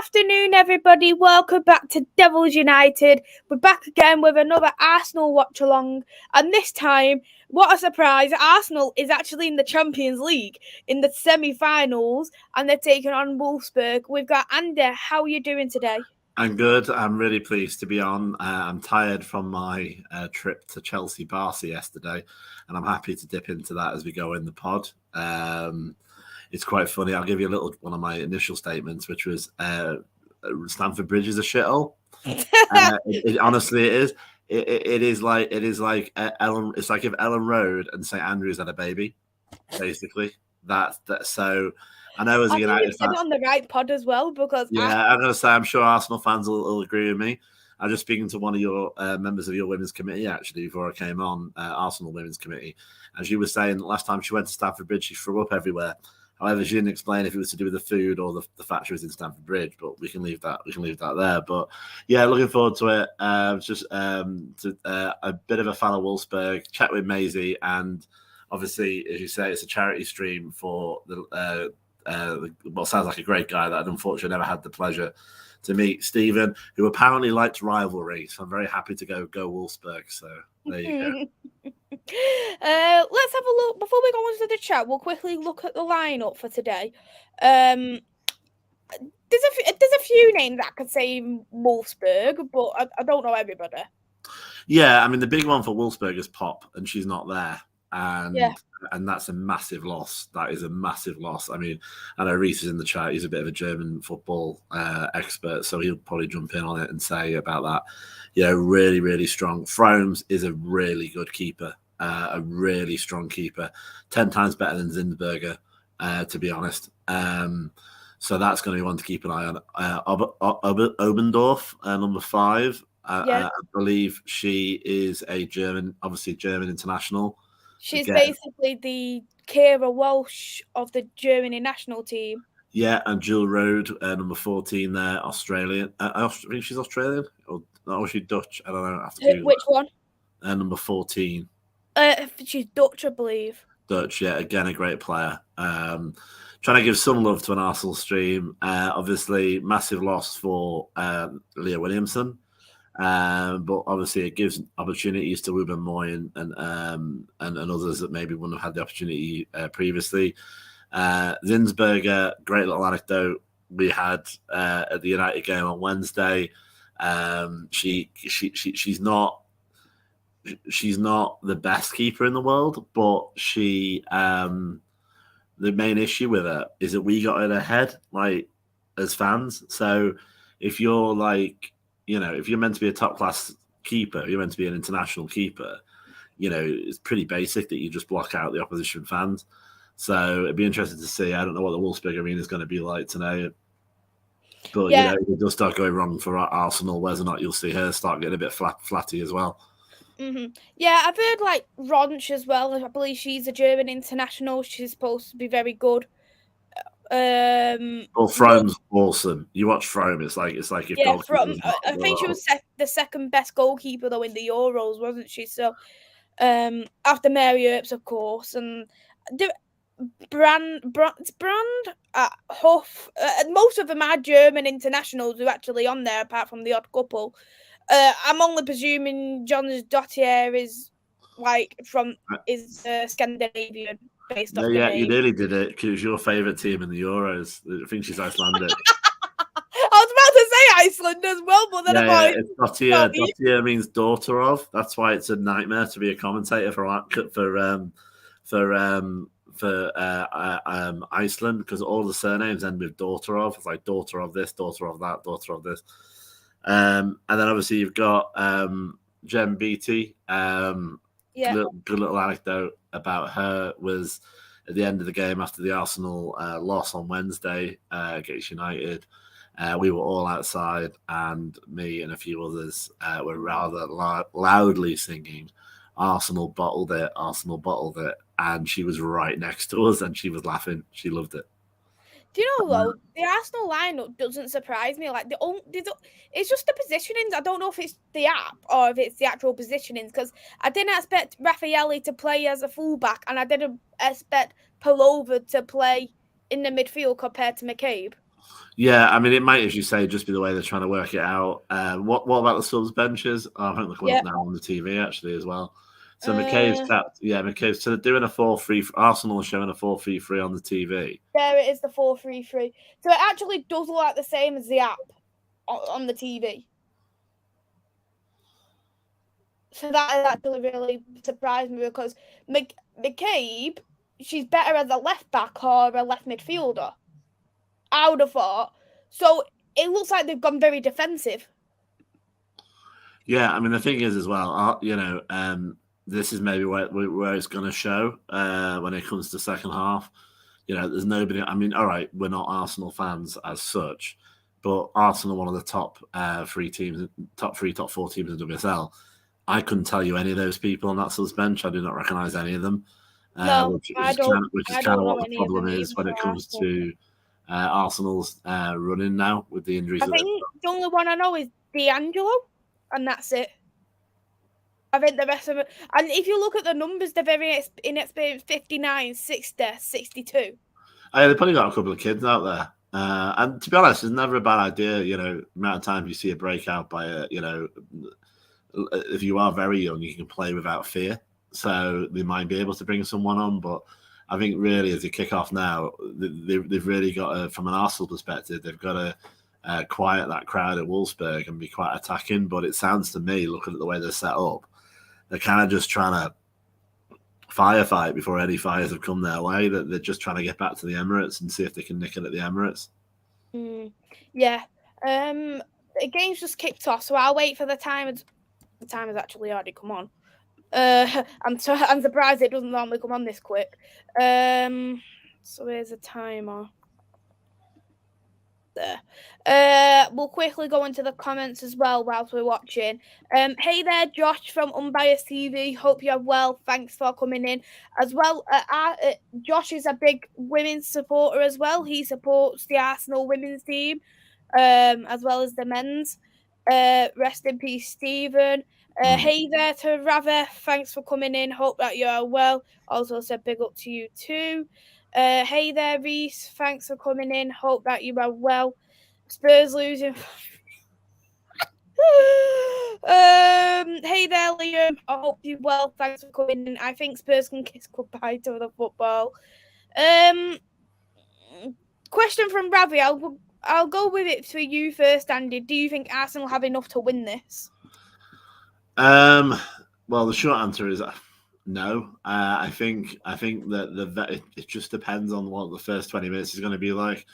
afternoon, everybody. Welcome back to Devils United. We're back again with another Arsenal watch-along. And this time, what a surprise, Arsenal is actually in the Champions League in the semi-finals, and they're taking on Wolfsburg. We've got Andy. How are you doing today? I'm good. I'm really pleased to be on. I'm tired from my trip to Chelsea-Barca yesterday, and I'm happy to dip into that as we go in the pod. It's quite funny. I'll give you a little one of my initial statements, which was Stamford Bridge is a shithole. Honestly, it is. It is like Ellen. It's like if Ellen Road and St Andrews had a baby, basically. That's that. So I know as a United fan, on the right pod as well because I'm going to say I'm sure Arsenal fans will agree with me. I was just speaking to one of your members of your women's committee actually before I came on, Arsenal women's committee, and she was saying that last time she went to Stamford Bridge, she threw up everywhere. However, she didn't explain if it was to do with the food or the fact she was in Stamford Bridge, but we can leave that. We can leave that there. But yeah, looking forward to it. Just a bit of a fan of Wolfsburg. Chat with Maisy, and obviously, as you say, it's a charity stream for the what sounds like a great guy that I'd unfortunately never had the pleasure to meet, Stephen, who apparently likes rivalry. So I'm very happy to go Wolfsburg. So there you go. Let's have a look before we go on to the chat. We'll quickly look at the lineup for today. There's a few names that I could say Wolfsburg, but I don't know everybody. Yeah, I mean the big one for Wolfsburg is Pop, and she's not there, and that's a massive loss. That is a massive loss. I mean, I know Reese is in the chat. He's a bit of a German football expert, so he'll probably jump in on it and say about that. Really, really strong. Fromes is a really good keeper. A really strong keeper, 10 times better than Zinsberger, to be honest. So that's going to be one to keep an eye on. Obendorf, number 5. I believe she is a German international. She's basically the Kira Walsh of the Germany national team. Yeah, and Jill Road, number 14 there, Australian. I think she's Australian, or she's Dutch. I don't know. Which one? Number 14. She's Dutch, I believe. Dutch, yeah, again, a great player. Trying to give some love to an Arsenal stream. Obviously, massive loss for Leah Williamson. But obviously, it gives opportunities to Ruben Moy and others that maybe wouldn't have had the opportunity previously. Zinsberger, great little anecdote we had at the United game on Wednesday. She's not the best keeper in the world, but the main issue with her is that we got in her head, like, as fans. So if you're if you're meant to be a top class keeper, you're meant to be an international keeper, it's pretty basic that you just block out the opposition fans. So it'd be interesting to see. I don't know what the Wolfsburg arena is going to be like tonight. But, if it does start going wrong for Arsenal, whether or not you'll see her start getting a bit flatty as well. Mm-hmm. Yeah, I've heard Ronch as well. I believe she's a German international. She's supposed to be very good. Frome's awesome. You watch Frome, it's like if Frome. I think she was the second best goalkeeper though in the Euros, wasn't she? So, after Mary Earps, of course, and Brand, Huff. Most of them are German internationals who are actually on there, apart from the odd couple. I'm only presuming John's Dottier is Scandinavian based off the name. You nearly did it because it's your favourite team in the Euros. I think she's Icelandic. I was about to say Iceland as well, but then it's Dottier. Dottier means daughter of. That's why it's a nightmare to be a commentator for Iceland, because all the surnames end with daughter of. It's like daughter of this, daughter of that, daughter of this. And then obviously you've got Jem Beattie. Good little anecdote about her was at the end of the game after the Arsenal loss on Wednesday against United. We were all outside, and me and a few others were rather loudly singing, Arsenal bottled it, Arsenal bottled it. And she was right next to us, and she was laughing. She loved it. Do you know, though, the Arsenal lineup doesn't surprise me. It's just the positionings. I don't know if it's the app or if it's the actual positionings, because I didn't expect Raffaelli to play as a fullback, and I didn't expect Pullover to play in the midfield compared to McCabe. Yeah, I mean, it might, as you say, just be the way they're trying to work it out. What about the subs benches? Oh, I think they're coming up now on the TV actually as well. So McCabe's so they're doing a 4-3. Arsenal are showing a 4-3-3 on the TV. There it is, the 4-3-3. So it actually does look like the same as the app on the TV. So that actually really surprised me because McCabe, she's better as a left back or a left midfielder. I would have thought. So it looks like they've gone very defensive. Yeah, I mean the thing is as well, this is maybe where it's going to show when it comes to second half. There's nobody. I mean, all right, we're not Arsenal fans as such, but Arsenal are one of the top top 4 teams in WSL. I couldn't tell you any of those people on that subs bench. I do not recognise any of them. Which is kind of what the problem is when it comes to Arsenal's running now with the injuries. I think the only one I know is D'Angelo, and that's it. I think the rest of it, and if you look at the numbers, they're very inexperienced: 59, 60, 62. They've probably got a couple of kids out there. And to be honest, it's never a bad idea. The amount of times you see a breakout by if you are very young, you can play without fear. So they might be able to bring someone on, but I think really as they kick off now, they've really got from an Arsenal perspective, they've got to quiet that crowd at Wolfsburg and be quite attacking. But it sounds to me, looking at the way they're set up, they're kind of just trying to firefight before any fires have come their way. That they're just trying to get back to the Emirates and see if they can nick it at the Emirates. Yeah. The game's just kicked off, so I'll wait for the time. The time has actually already come on. I'm surprised it doesn't normally come on this quick. So here's a timer. There. We'll quickly go into the comments as well whilst we're watching. Hey there, Josh from Unbiased TV. Hope you're well. Thanks for coming in. As well, Josh is a big women's supporter as well. He supports the Arsenal women's team, as well as the men's. Rest in peace, Stephen. Hey there to Rava. Thanks for coming in. Hope that you are well. Also said big up to you too. Hey there, Reese. Thanks for coming in. Hope that you are well. Spurs losing. Hey there, Liam. I hope you're well. Thanks for coming in. I think Spurs can kiss goodbye to the football. Question from Ravi. I'll go with it for you first, Andy. Do you think Arsenal have enough to win this? Well, the short answer is no. I think that it just depends on what the first 20 minutes is going to be like.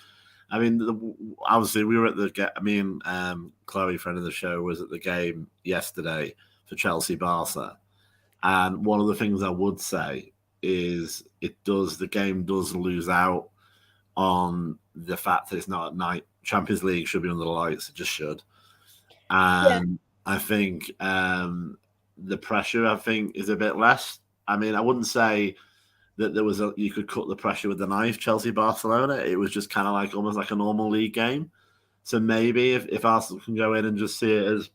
I mean, obviously we were at the me and Chloe, friend of the show, was at the game yesterday for Chelsea Barca, and one of the things I would say is the game does lose out on the fact that it's not at night. Champions League should be under the lights. It just should. And I think the pressure, is a bit less. I mean, I wouldn't say that you could cut the pressure with the knife, Chelsea Barcelona. It was just kind of like almost like a normal league game. So maybe if Arsenal can go in and just see it as,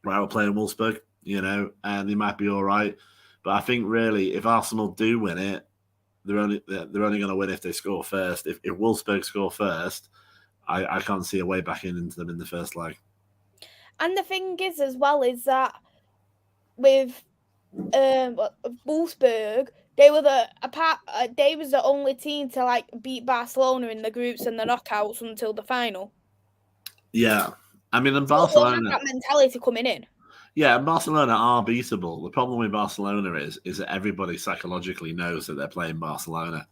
right, we're playing Wolfsburg, and they might be all right. But I think really, if Arsenal do win it, they're only going to win if they score first. If Wolfsburg score first, I can't see a way back into them in the first leg. And the thing is, as well, is that with Wolfsburg, they was the only team to beat Barcelona in the groups and the knockouts until the final. Yeah, I mean, and Barcelona that mentality coming in. Yeah, and Barcelona are beatable. The problem with Barcelona is that everybody psychologically knows that they're playing Barcelona.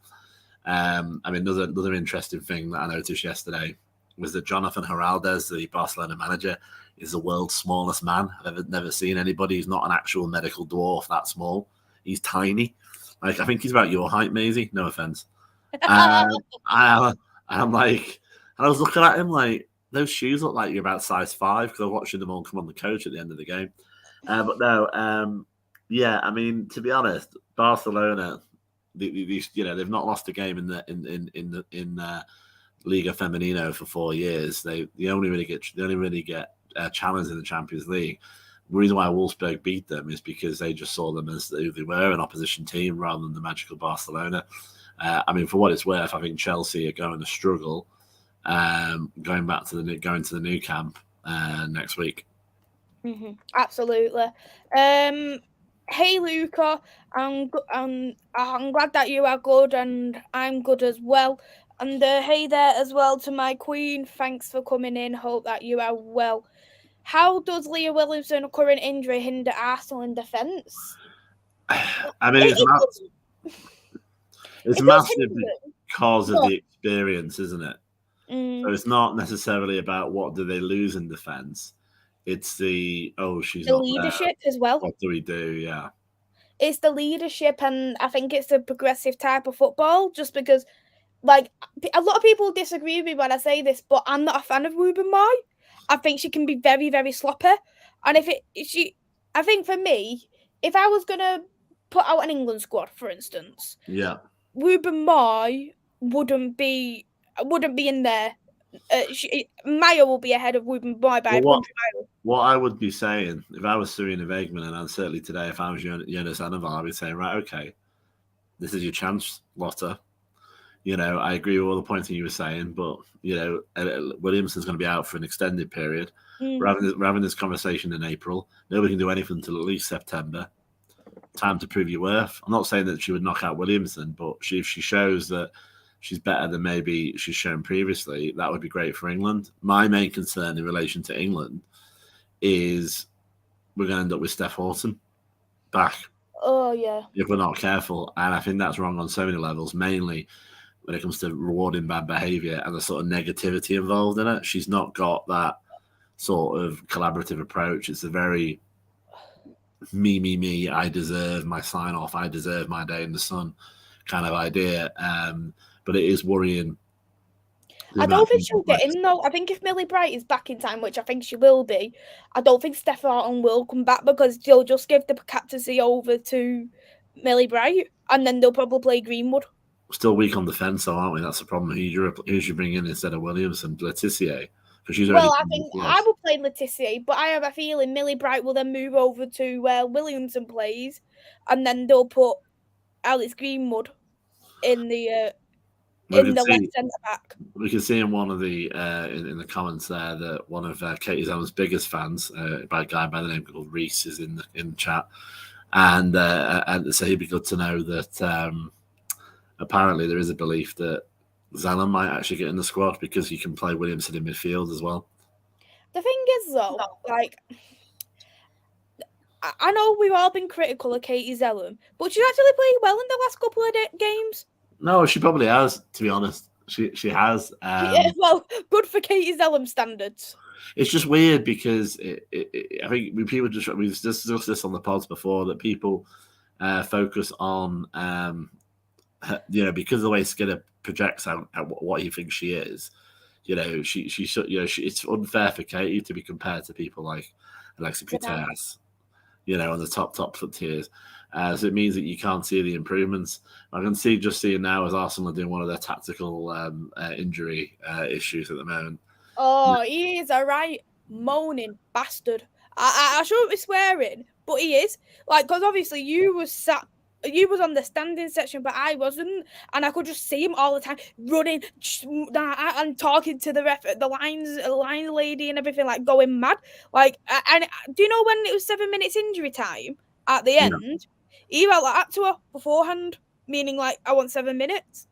I mean, another interesting thing that I noticed yesterday was that Jonathan Heraldez, the Barcelona manager, is the world's smallest man. I've never seen anybody who's not an actual medical dwarf that small. He's tiny. I think he's about your height, Maisy. No offense. I'm like, and I was looking at him like, those shoes look like you're about size 5 because I was watching them all come on the coach at the end of the game. But no, yeah, I mean, to be honest, Barcelona, they've not lost a game in the Liga Femenino for 4 years. They only really get challenged in the Champions League. The reason why Wolfsburg beat them is because they just saw them as who they were, an opposition team, rather than the magical Barcelona. I mean, for what it's worth, I think Chelsea are going to struggle going to the new camp next week. Mm-hmm. Absolutely. Hey Luca, I'm glad that you are good and I'm good as well. And hey there as well to my queen. Thanks for coming in. Hope that you are well. How does Leah Williamson's current injury hinder Arsenal in defence? I mean, it's it massive hinder because of them, the experience, isn't it? So it's not necessarily about what do they lose in defence. It's she's the not leadership there. as well. What do we do? Yeah. It's the leadership, and I think it's the progressive type of football. Just because, like, a lot of people disagree with me when I say this, but I'm not a fan of Ruben Mai. I think she can be very, very sloppy, and I think for me, if I was gonna put out an England squad, for instance, Yeah. Ruben Mai wouldn't be in there. Maya will be ahead of Ruben Mai by 100 miles. What I would be saying if I was Serena Wegman, and certainly today, if I was Jonas Anavar, I'd be saying, right, okay, this is your chance, Lotta. I agree with all the points that you were saying, but Williamson's going to be out for an extended period. We're having this conversation in April. Nobody can do anything until at least September. Time to prove your worth. I'm not saying that she would knock out Williamson, but if she shows that she's better than maybe she's shown previously, that would be great for England. My main concern in relation to England is we're going to end up with Steph Houghton back. Oh, yeah. If we're not careful. And I think that's wrong on so many levels, mainly when it comes to rewarding bad behaviour and the sort of negativity involved in it. She's not got that sort of collaborative approach. It's a very me, I deserve my sign off, I deserve my day in the sun kind of idea. But it is worrying. I don't think she'll get in, though. I think if Millie Bright is back in time, which I think she will be, I don't think Steph Houghton will come back because they'll just give the captaincy over to Millie Bright and then they'll probably play Greenwood. Still weak on defence, though, aren't we? That's the problem. Who you bring in instead of Williamson? Letitia. I think I will play Letitia, but I have a feeling Millie Bright will then move over to where Williamson plays and then they'll put Alex Greenwood in the left centre back. We can see in one of the in the comments there that one of Katie Zelman's biggest fans, by a guy by the name called Reese, is in the chat, and so he'd be good to know that apparently there is a belief that Zelman might actually get in the squad because he can play Williamson in midfield as well. The thing is, though, I know we've all been critical of Katie Zelman, but she's actually played well in the last couple of games. No, she probably has, to be honest. She has. Well, good for Katie Zelman standards. It's just weird because I think we've discussed this on the pods before, that people focus on because of the way Skinner projects out what he thinks she is. It's unfair for Katie to be compared to people like Alexia Putellas, on the top tiers. So it means that you can't see the improvements. I can see now as Arsenal are doing one of their tactical injury issues at the moment. Oh, he is a right moaning bastard. I shouldn't be swearing, but he is. Because obviously you was on the standing section, but I wasn't, and I could just see him all the time running and talking to the ref, the line lady, and everything, going mad. And do you know when it was 7 minutes injury time at the end? Yeah. He went like that to her beforehand, meaning I want 7 minutes.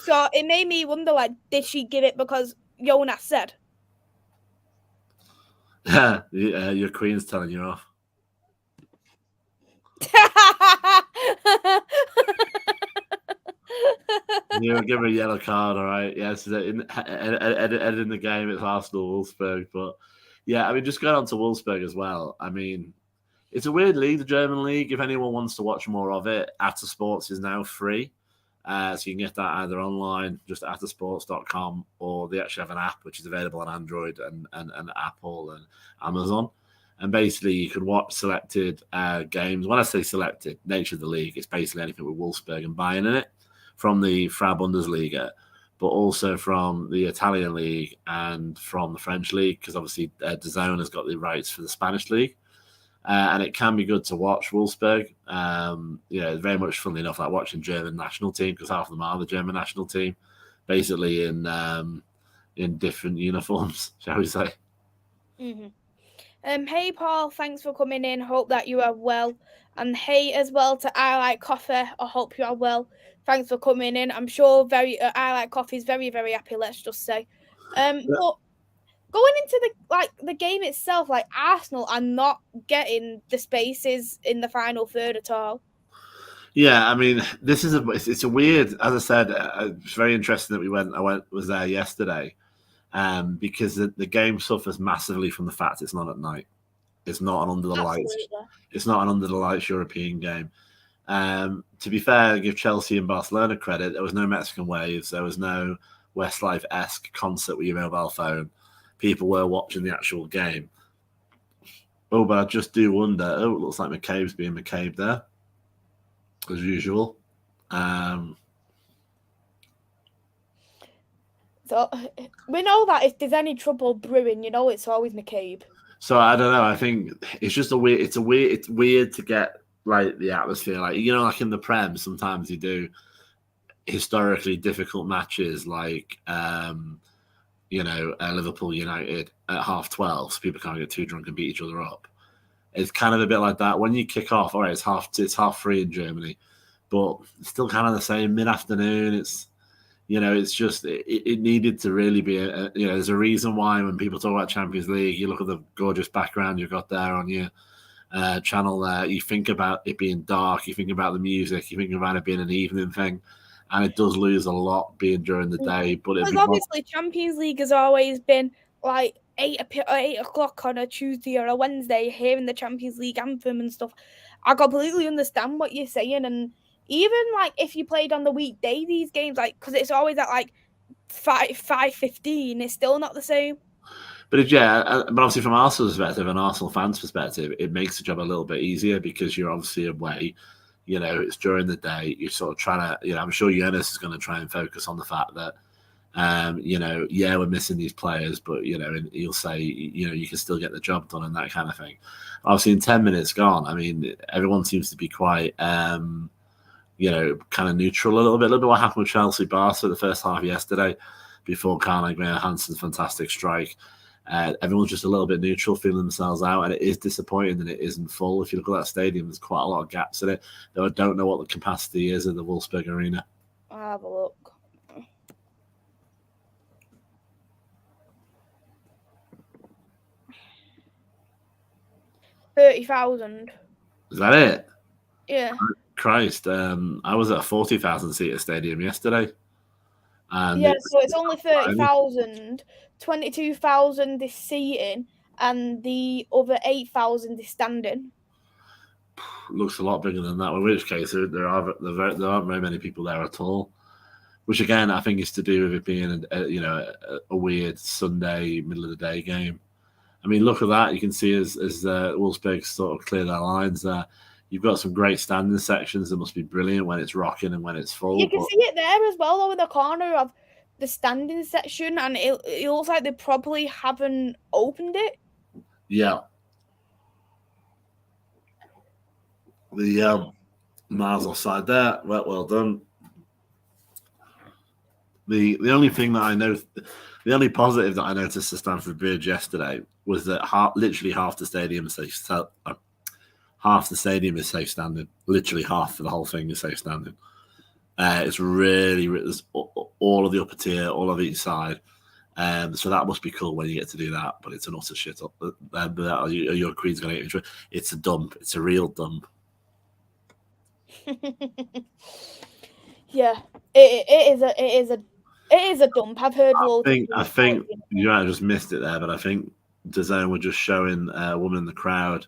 So it made me wonder, did she give it because Jonas said? Your queen's telling you off. You give her a yellow card, all right? Yes, editing the game, it's Arsenal Wolfsburg, but yeah, I mean, just going on to Wolfsburg as well. I mean, it's a weird league, the German league. If anyone wants to watch more of it, Atta Sports is now free, so you can get that either online, just attasports.com, or they actually have an app which is available on Android and Apple and Amazon. And basically, you can watch selected games. When I say selected, nature of the league, it's basically anything with Wolfsburg and Bayern in it, from the Frau Bundesliga, but also from the Italian league and from the French league, because obviously DAZN has got the rights for the Spanish league. And it can be good to watch Wolfsburg. Very much, funnily enough, like watching German national team, because half of them are the German national team. basically in different uniforms, shall we say. Hey Paul, thanks for coming in. Hope that you are well. And hey as well to I Like Coffee. I hope you are well. Thanks for coming in. I'm sure I Like Coffee is very, very happy, let's just say. But going into the game itself, like Arsenal are not getting the spaces in the final third at all. Yeah, I mean, it's a weird. As I said, it's very interesting that I was there yesterday, because the game suffers massively from the fact it's not at night. It's not an under the lights. It's not an under the lights European game. To be fair, give Chelsea and Barcelona credit. There was no Mexican waves. There was no Westlife-esque concert with your mobile phone. People were watching the actual game. Oh, but I just do wonder. Oh, it looks like McCabe's being McCabe there, as usual. So we know that if there's any trouble brewing, it's always McCabe. So I don't know. I think it's just it's weird to get like the atmosphere, like like in the Prem. Sometimes you do historically difficult matches, like Liverpool United at 12:30, so people can't get too drunk and beat each other up. It's kind of a bit like that when you kick off. All right, it's 3:30 in Germany, but it's still kind of the same mid-afternoon. It's just it needed to really be there's a reason why when people talk about Champions League, you look at the gorgeous background you've got there on your channel there. You think about it being dark, you think about the music, you think about it being an evening thing, and it does lose a lot being during the day. But obviously Champions League has always been like 8 o'clock on a Tuesday or a Wednesday, hearing the Champions League anthem and stuff. I completely understand what you're saying, and even like if you played on the weekday, these games, like, because it's always at like 5:15, it's still not the same. But obviously from Arsenal's perspective and Arsenal fans' perspective, it makes the job a little bit easier because you're obviously away. It's during the day. You're sort of trying to, I'm sure Jonas is going to try and focus on the fact that, we're missing these players, but, and he'll say, you can still get the job done and that kind of thing. Obviously, in 10 minutes gone, I mean, everyone seems to be quite, kind of neutral a little bit what happened with Chelsea Barca the first half yesterday before Karl Hansen's fantastic strike. Everyone's just a little bit neutral, feeling themselves out, and it is disappointing that it isn't full. If you look at that stadium, there's quite a lot of gaps in it, though I don't know what the capacity is in the Wolfsburg arena. I'll have a look. 30,000. Is that it? Yeah. Christ, I was at a 40,000 seater stadium yesterday. And so it's only 30,000. 22,000 is seating, and the other 8,000 is standing. Looks a lot bigger than that. In which case, there aren't very many people there at all. Which again, I think is to do with it being a weird Sunday middle of the day game. I mean, look at that. You can see as Wolfsburg sort of clear their lines there. You've got some great standing sections that must be brilliant when it's rocking and when it's full. You can see it there as well, though, in the corner of the standing section, and it looks like they probably haven't opened it. Yeah. The miles offside there. Well done. The only thing that I know, the only positive that I noticed at Stamford Bridge yesterday was that literally half the stadium is safe standing. Literally half of the whole thing is safe standing. It's really all of the upper tier, all of each side. So that must be cool when you get to do that. But it's an utter shit up. Your queen's going to get into it. It's a dump. It's a real dump. Yeah, it is a dump. I've heard. I think you might have just missed it there, but I think DAZN were just showing a woman in the crowd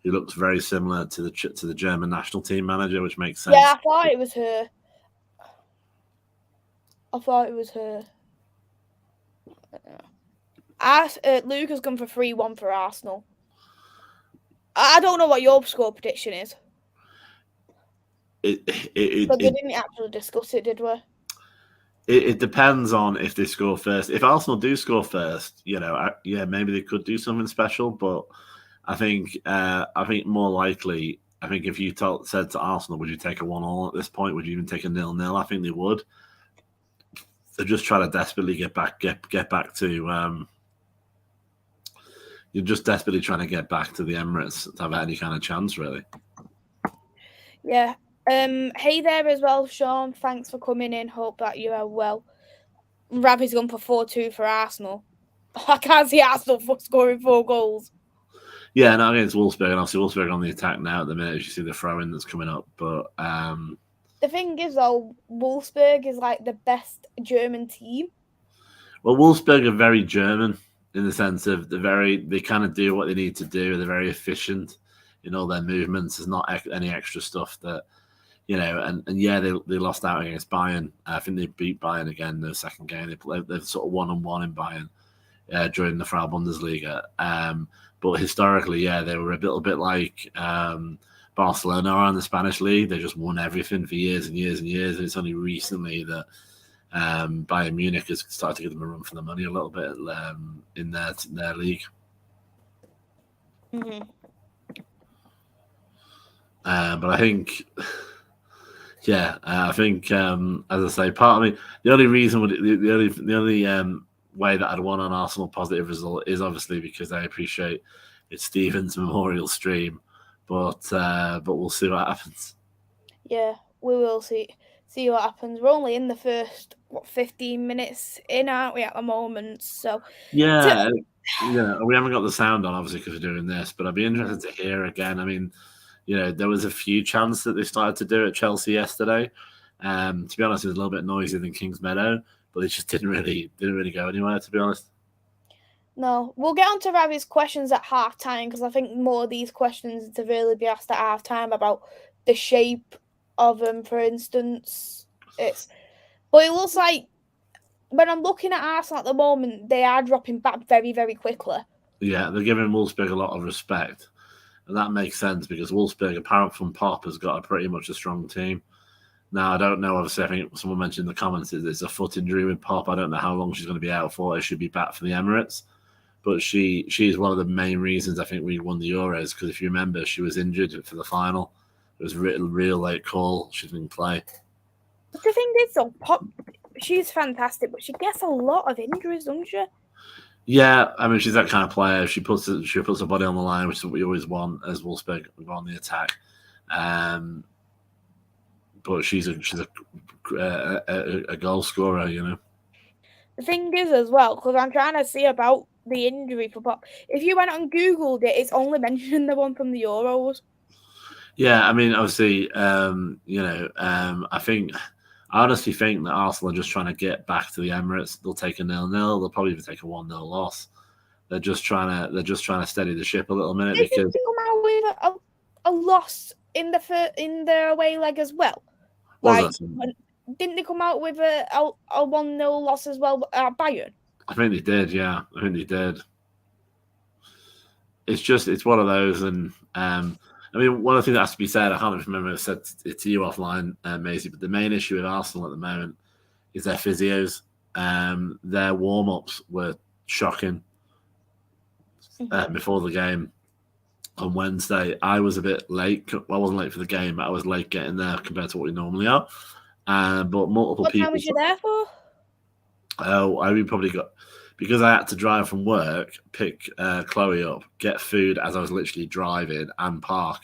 who looks very similar to the German national team manager, which makes sense. Yeah, I thought it was her. Luke has gone for 3-1 for Arsenal. I don't know what your score prediction is. But we didn't actually discuss it, did we? It depends on if they score first. If Arsenal do score first, maybe they could do something special. But I think more likely, if you said to Arsenal, would you take a 1-1 at this point? Would you even take a 0-0? I think they would. They're just trying to desperately get back to. You're just desperately trying to get back to the Emirates to have any kind of chance, really. Yeah. Hey there as well, Sean. Thanks for coming in. Hope that you are well. Ravi's gone for 4-2 for Arsenal. I can't see Arsenal scoring 4 goals. Yeah, no, against Wolfsburg, and obviously Wolfsburg on the attack now at the minute, as you see the throw-in that's coming up. But the thing is, though, Wolfsburg is like the best German team. Well, Wolfsburg are very German in the sense of they kind of do what they need to do. They're very efficient in all their movements. There's not any extra stuff that, and yeah, they lost out against Bayern. I think they beat Bayern again the second game. They've sort of 1-on-1 in Bayern during the Frau Bundesliga. But historically, yeah, they were a little bit like Barcelona are in the Spanish league. They just won everything for years and years and years. And it's only recently that Bayern Munich has started to give them a run for the money a little bit in their league. Mm-hmm. But I think, as I say, part of me, the only reason the only way that I'd want an Arsenal positive result is obviously because I appreciate it's Stephen's memorial stream, but we'll see what happens. Yeah, we will see what happens. We're only in the first 15 minutes in, aren't we, at the moment? So yeah, we haven't got the sound on obviously because we're doing this, but I'd be interested to hear again. I mean, there was a few chants that they started to do at Chelsea yesterday. To be honest, it was a little bit noisier than Kings Meadow, but it just didn't really go anywhere, to be honest. No, we'll get on to Ravi's questions at half time because I think more of these questions to really be asked at half time about the shape of them, for instance. But it looks like when I'm looking at Arsenal at the moment, they are dropping back very, very quickly. Yeah, they're giving Wolfsburg a lot of respect. And that makes sense because Wolfsburg, apart from Pop, has got pretty much a strong team. Now, I don't know. Obviously, I think someone mentioned in the comments there's a foot injury with Pop. I don't know how long she's going to be out for. She should be back for the Emirates. But she is one of the main reasons I think we won the Euros because if you remember, she was injured for the final. It was a real late call. She didn't play. But the thing is, though, Pop, she's fantastic, but she gets a lot of injuries, doesn't she? Yeah, I mean, she's that kind of player. She puts her body on the line, which is what we always want as Wolfsburg go on the attack. But she's a goal scorer, The thing is, as well, because I'm trying to see about the injury for Pop. If you went and Googled it, it's only mentioning the one from the Euros. Yeah, I mean, obviously, I honestly think that Arsenal are just trying to get back to the Emirates. They'll take a 0-0. They'll probably even take a 1-0 loss. They're just trying to steady the ship a little minute because they come out with a loss in the away leg as well. Didn't they come out with a 1-0 loss as well at Bayern? I think they did. Yeah, I think they did. It's one of those, and I mean, one of the things that has to be said, I can't remember if I said it to you offline, Maisy, but the main issue with Arsenal at the moment is their physios. Their warm-ups were shocking before the game on Wednesday. I was a bit late. Well, I wasn't late for the game, but I was late getting there compared to what we normally are. But multiple people. What time was you there for? Oh, I probably got... Because I had to drive from work, pick Chloe up, get food as I was literally driving and park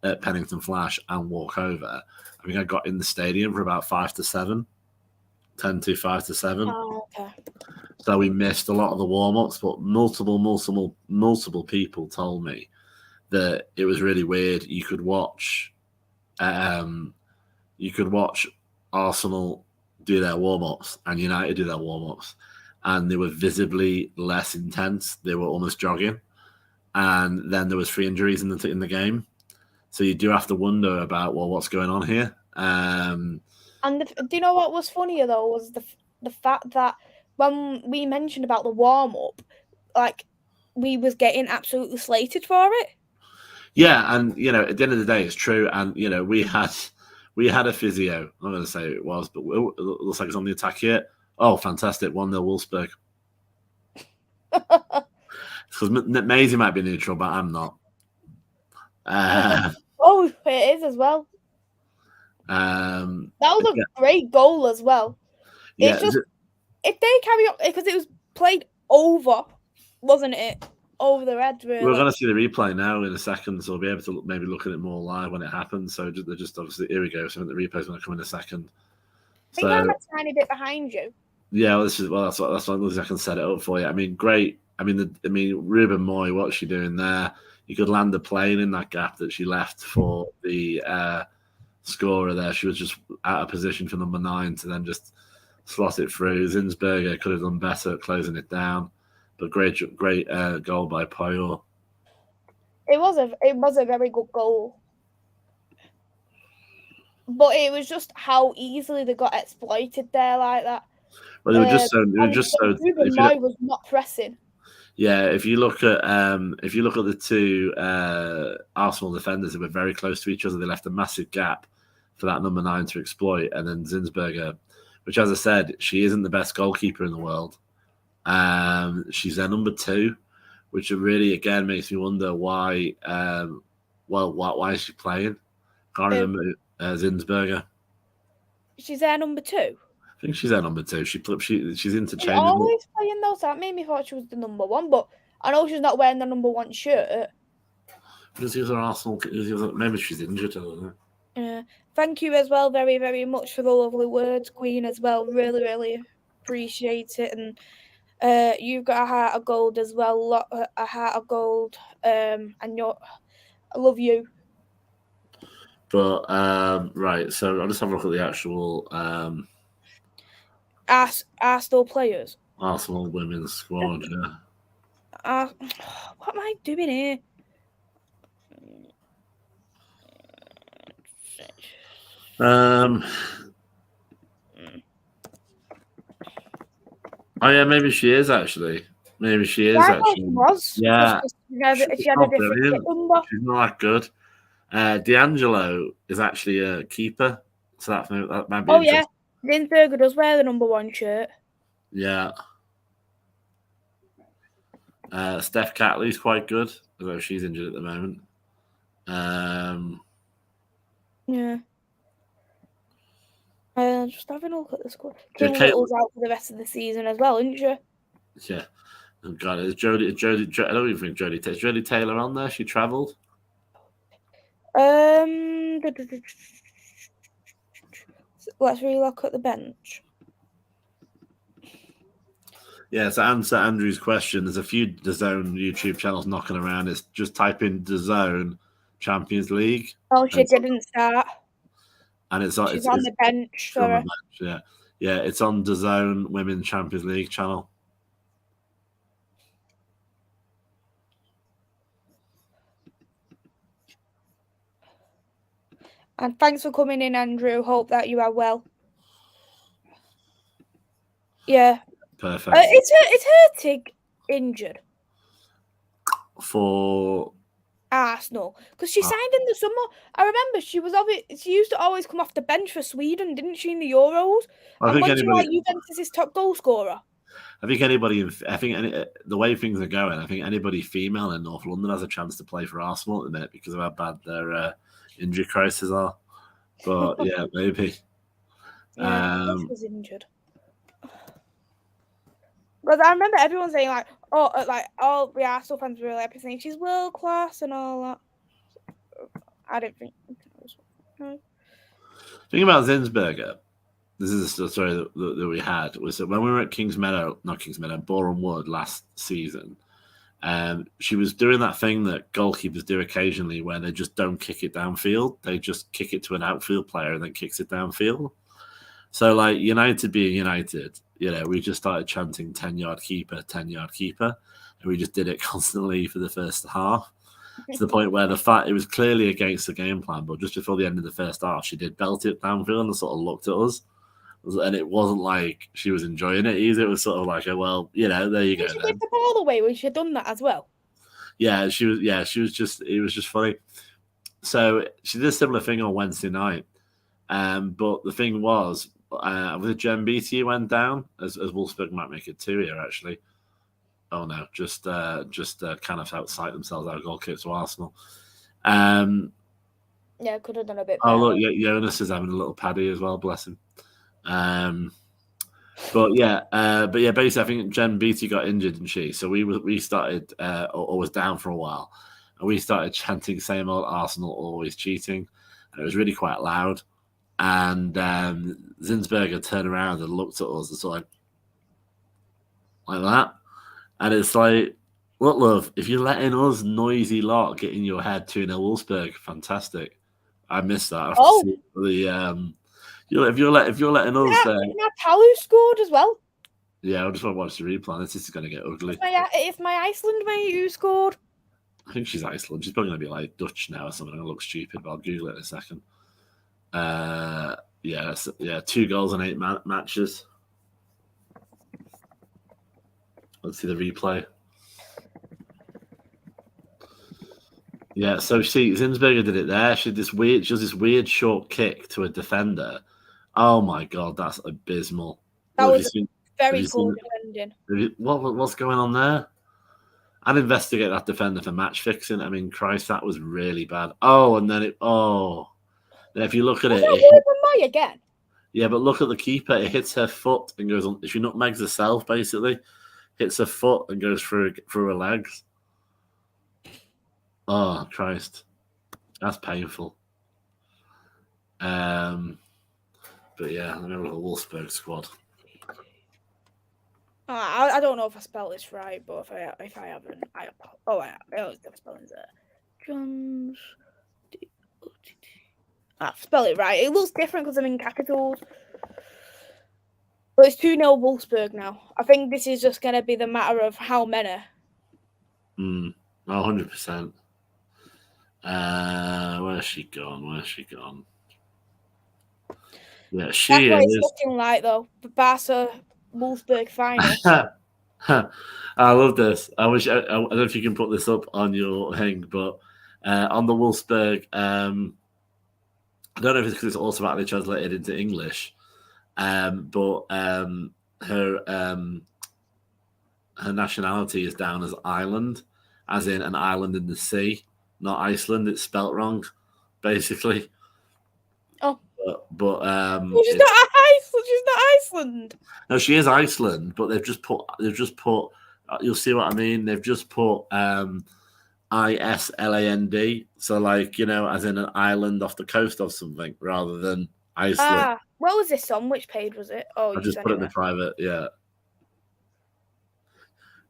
at Pennington Flash and walk over. I think I got in the stadium for about 5 to 7, 10 to 5 to 7. Oh, okay. So we missed a lot of the warm-ups, but multiple people told me that it was really weird. You could watch Arsenal do their warm-ups and United do their warm-ups, and they were visibly less intense. They were almost jogging. And then there was 3 injuries in the game. So you do have to wonder about, well, what's going on here? Do you know what was funnier, though, was the fact that when we mentioned about the warm-up, like, we was getting absolutely slated for it. Yeah, and, at the end of the day, it's true. And, we had a physio. I'm not going to say who it was, but it looks like it's on the attack here. Oh, fantastic. 1-0 Wolfsburg. Because Maisy might be neutral, but I'm not. Oh, it is as well. That was a great goal as well. Yeah, if they carry on, because it was played over, wasn't it? Over the red, really. We're going to see the replay now in a second, so we'll be able to maybe look at it more live when it happens. So they're just obviously, here we go. So the replay's going to come in a second. I think I'm a tiny bit behind you. Yeah, that's what I can set it up for you. I mean, great. I mean, Ruben Moy, what's she doing there? You could land a plane in that gap that she left for the scorer there. She was just out of position for number 9 to then just slot it through. Zinsberger could have done better at closing it down, but great goal by Poyo. It was a very good goal, but it was just how easily they got exploited there like that. Well, they were just so. Ruben Moy was not pressing. Yeah, if you look at the two Arsenal defenders who were very close to each other, they left a massive gap for that number 9 to exploit. And then Zinsberger, which, as I said, she isn't the best goalkeeper in the world. She's their number 2, which really again makes me wonder why. Why is she playing? Can't remember Zinsberger. She's their number 2. I think she's their number 2. She's interchangeable. She's always playing those. That made me thought she was the number 1, but I know she's not wearing the number 1 shirt. Because these are Arsenal. Maybe she's injured. I don't know. Yeah. Thank you as well, very, very much for the lovely words, Queen, as well. Really, really appreciate it. And you've got a heart of gold as well. A heart of gold. And I love you. But right, so I'll just have a look at the actual Arsenal players. Arsenal women's squad. Yeah. What am I doing here? Oh yeah, maybe she is actually. Maybe she is actually. She was. Yeah. She had a different number. She's not that good. D'Angelo is actually a keeper, so that might be. Oh yeah, Zinsberger does wear the number 1 shirt. Yeah. Steph Catley's quite good, although she's injured at the moment. Yeah. Just having a look at the squad. Kim Little's out for the rest of the season as well, isn't she? Yeah. Oh God, is Jodie? I don't even think Jodie. Is Jodie Taylor on there? She travelled. Let's relook at the bench. Yeah, to answer Andrew's question, there's a few DAZN YouTube channels knocking around. It's just type in DAZN Champions League. Oh, she didn't start. And she's on the bench. Sorry. Yeah, it's on DAZN Women's Champions League channel. And thanks for coming in, Andrew. Hope that you are well. Yeah. Perfect. Is Hurtig injured? For Arsenal, because she signed in the summer. I remember she used to always come off the bench for Sweden, didn't she, in the Euros? I think Juventus' top goal scorer. I think the way things are going, I think anybody female in North London has a chance to play for Arsenal at the minute because of how bad their injury crises are. But yeah, maybe. Yeah, she was injured. Because I remember everyone saying all the Arsenal fans were really happy saying she's world class and all that. I don't think. No. Thing about Zinsberger, this is a story that we had, was that when we were at Boreham Wood last season, she was doing that thing that goalkeepers do occasionally where they just don't kick it downfield. They just kick it to an outfield player and then kicks it downfield. So, like, United being United, we just started chanting 10-yard keeper, 10-yard keeper. And we just did it constantly for the first half to the point where it was clearly against the game plan. But just before the end of the first half, she did belt it downfield and sort of looked at us. And it wasn't like she was enjoying it either. It was sort of like, there you go. She gave the ball away when she had done that as well. Yeah, she was just, it was just funny. So she did a similar thing on Wednesday night. But the thing was it Jen Beattie went down, as Wolfsburg might make it 2 here, actually. Oh, no, just kind of outside themselves, our goal kick to Arsenal. Yeah, could have done a bit better. Oh, look, Jonas is having a little paddy as well, bless him. But yeah, basically, I think Jen Beattie got injured, didn't she? So we started or was down for a while, and we started chanting "Same old Arsenal, always cheating," and it was really quite loud. And Zinsberger turned around and looked at us and sort of like that, and it's like, look, love, if you're letting us noisy lot get in your head 2-0 Wolfsburg, fantastic. I missed that. I have to see the if you're letting us. Talu scored as well. Yeah, I just want to watch the replay. This is going to get ugly. It's my Iceland mate who scored. I think she's Iceland. She's probably going to be like Dutch now or something. I'm going to look stupid, but I'll Google it in a second. Yeah, 2 goals in 8 matches. Let's see the replay. Yeah, so Zinsberger did it there. She does this weird short kick to a defender. Oh my god, that's abysmal. That was very poor defending. What's going on there? I'd investigate that defender for match fixing. I mean, Christ, that was really bad. Oh, and then if you look at it again. Yeah, but look at the keeper. It hits her foot and goes on. She nutmegs herself, basically. Hits her foot and goes through her legs. Oh, Christ. That's painful. But yeah, I know the Wolfsburg squad. I don't know if I spelled this right, but if I haven't, I always get the spellings there. Jones. Spell it right. It looks different because I'm in capitals. But it's 2-0 Wolfsburg now. I think this is just going to be the matter of how many. 100%. Where's she gone? Yeah, she That's is. what it's looking like, though. The Barca Wolfsburg final. I love this. I don't know if you can put this up on your thing, but on the Wolfsburg, I don't know if it's because it's automatically translated into English, but her nationality is down as Ireland, as in an island in the sea, not Iceland. It's spelt wrong, basically. Oh, but she's not Iceland. No, she is Iceland, but they've just put. You'll see what I mean. They've just put Island, so like, as in an island off the coast of something, rather than Iceland. What was this on? Which page was it? Oh, I just put it in the private. Yeah,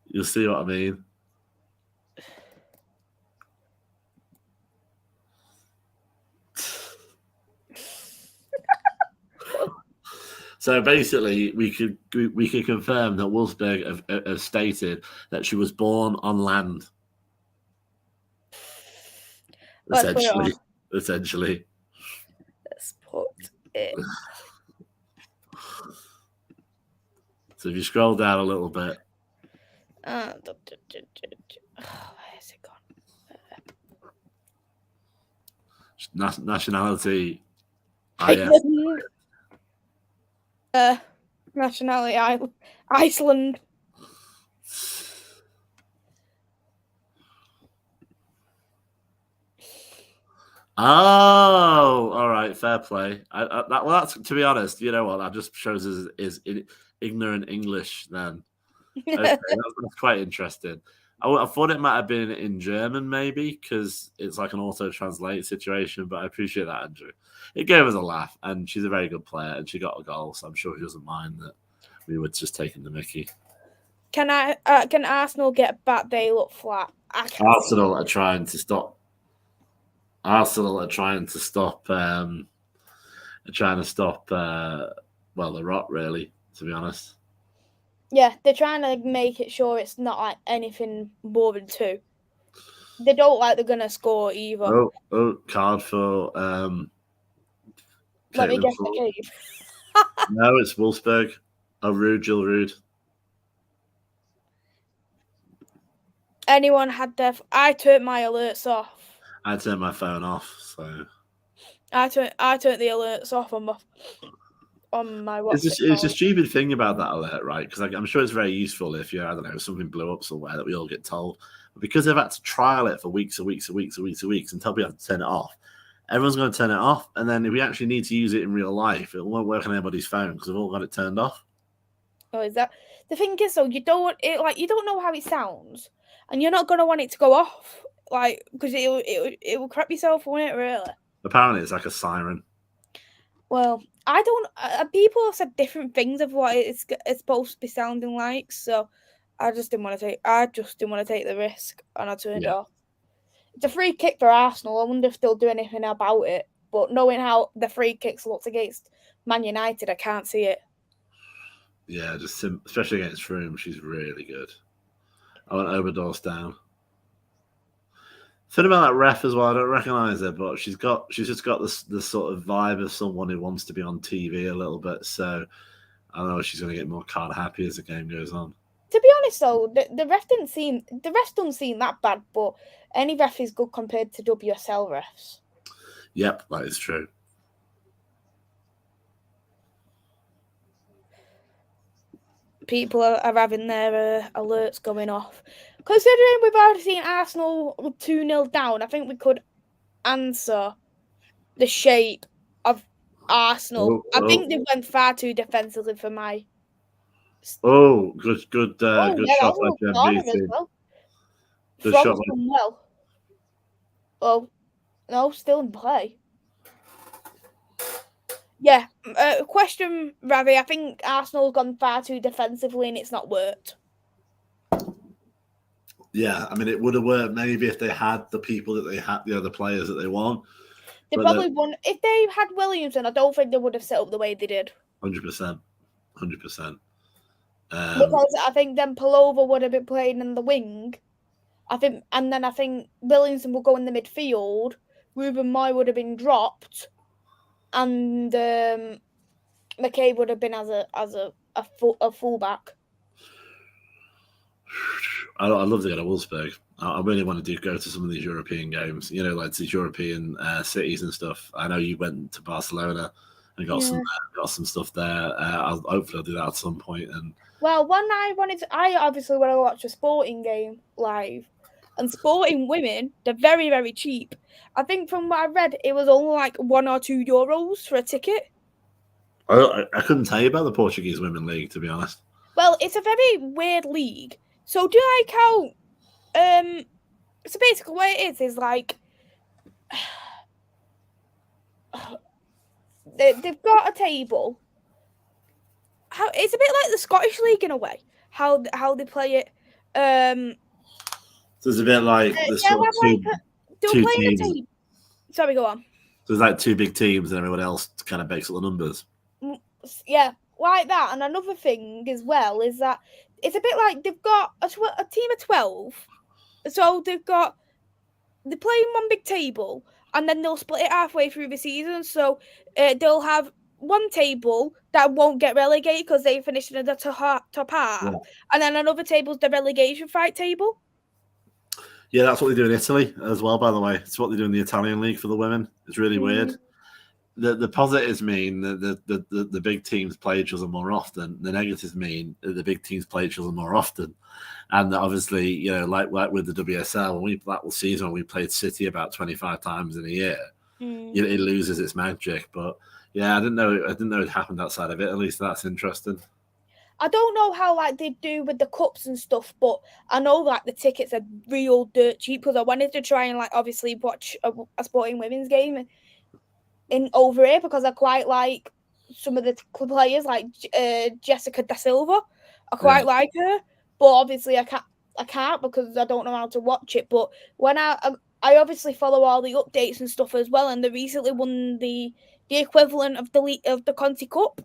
you'll see what I mean. So basically, we could confirm that Wolfsburg have stated that she was born on land. Essentially. Let's put it. So if you scroll down a little bit. Where is it gone? Nationality. Nationality Iceland. Oh, all right, fair play. That's, to be honest, you know what? That just shows us is ignorant English. Then okay, that's quite interesting. I thought it might have been in German, maybe, because it's like an auto-translate situation, but I appreciate that, Andrew. It gave us a laugh, and she's a very good player, and she got a goal, so I'm sure she doesn't mind that we were just taking the mickey. Can Arsenal get back? They look flat. Arsenal are trying to stop. The rot, really, to be honest. Yeah, they're trying to make it sure it's not like anything more than 2. They don't like they're gonna score either. Oh, card for Let me guess the cave. No, it's Wolfsburg. Jill Rude. Anyone had their? I turned my alerts off. I turned my phone off, so I turned the alerts off on my watch. It's a stupid thing about that alert, right? Because I'm sure it's very useful if something blew up somewhere that we all get told. But because they've had to trial it for weeks and weeks and tell people to turn it off, everyone's going to turn it off. And then if we actually need to use it in real life, it won't work on anybody's phone because we've all got it turned off. Oh, is that the thing? Is though, you don't know how it sounds, and you're not gonna want it to go off, because it will crap yourself, won't it? Really. Apparently, it's like a siren. Well, I don't. People have said different things of what it's supposed to be sounding like, so I just didn't want to take. I just didn't want to take the risk, and I turned it off. It's a free kick for Arsenal. I wonder if they'll do anything about it. But knowing how the free kicks looked against Man United, I can't see it. Yeah, especially against Froome, she's really good. I went Oberdorf's down. Thing about that ref as well, I don't recognise her, but she's just got this sort of vibe of someone who wants to be on TV a little bit. So I don't know if she's going to get more card happy as the game goes on. To be honest, though, the ref don't seem that bad, but any ref is good compared to WSL refs. Yep, that is true. People are having their alerts going off. Considering we've already seen Arsenal 2-0 down, I think we could answer the shape of Arsenal. I think they went far too defensively for my. Oh, good shot by Jen. Well. Good shot. Well. Oh, no, still in play. Yeah, question, Ravi. I think Arsenal's gone far too defensively and it's not worked. Yeah, I mean, it would have worked maybe if they had the people that they had, the other players that they want. They probably won. If they had Williamson, I don't think they would have set up the way they did. 100%. Because I think then Palova would have been playing in the wing. I think Williamson will go in the midfield. Ruben Moy would have been dropped, and McKay would have been as a fullback. I'd love to go to Wolfsburg. I really want to go to some of these European games. You know, like these European cities and stuff. I know you went to Barcelona and got some stuff there. Hopefully I'll do that at some point. And well, I obviously want to watch a sporting game live. And sporting women, they're very, very cheap. I think from what I read, it was only like €1 or €2 for a ticket. I couldn't tell you about the Portuguese Women League, to be honest. Well, it's a very weird league. So do I count? So basically, what it is like they've got a table. It's a bit like the Scottish League in a way. How they play it. So it's a bit like two teams. Sorry, go on. So it's like two big teams and everyone else kind of makes up the numbers. Yeah, like that. And another thing as well is that it's a bit like they've got a team of 12. So they're playing one big table and then they'll split it halfway through the season. So they'll have one table that won't get relegated because they finished in the top half. Yeah. And then another table's the relegation fight table. Yeah, that's what they do in Italy as well, by the way. It's what they do in the Italian league for the women. It's really weird. The positives mean that the big teams play each other more often. The negatives mean that the big teams play each other more often. And obviously, you know, like with the WSL, that season when we played City about 25 times in a year, it loses its magic. But yeah, I didn't know it happened outside of Italy, so that's interesting. I don't know how they do with the cups and stuff, but I know the tickets are real dirt cheap because I wanted to try and obviously watch a sporting women's game in over here because I quite like some of the players like Jessica Da Silva. I quite like her, but obviously I can't because I don't know how to watch it. But when I obviously follow all the updates and stuff as well, and they recently won the equivalent of the Conti Cup.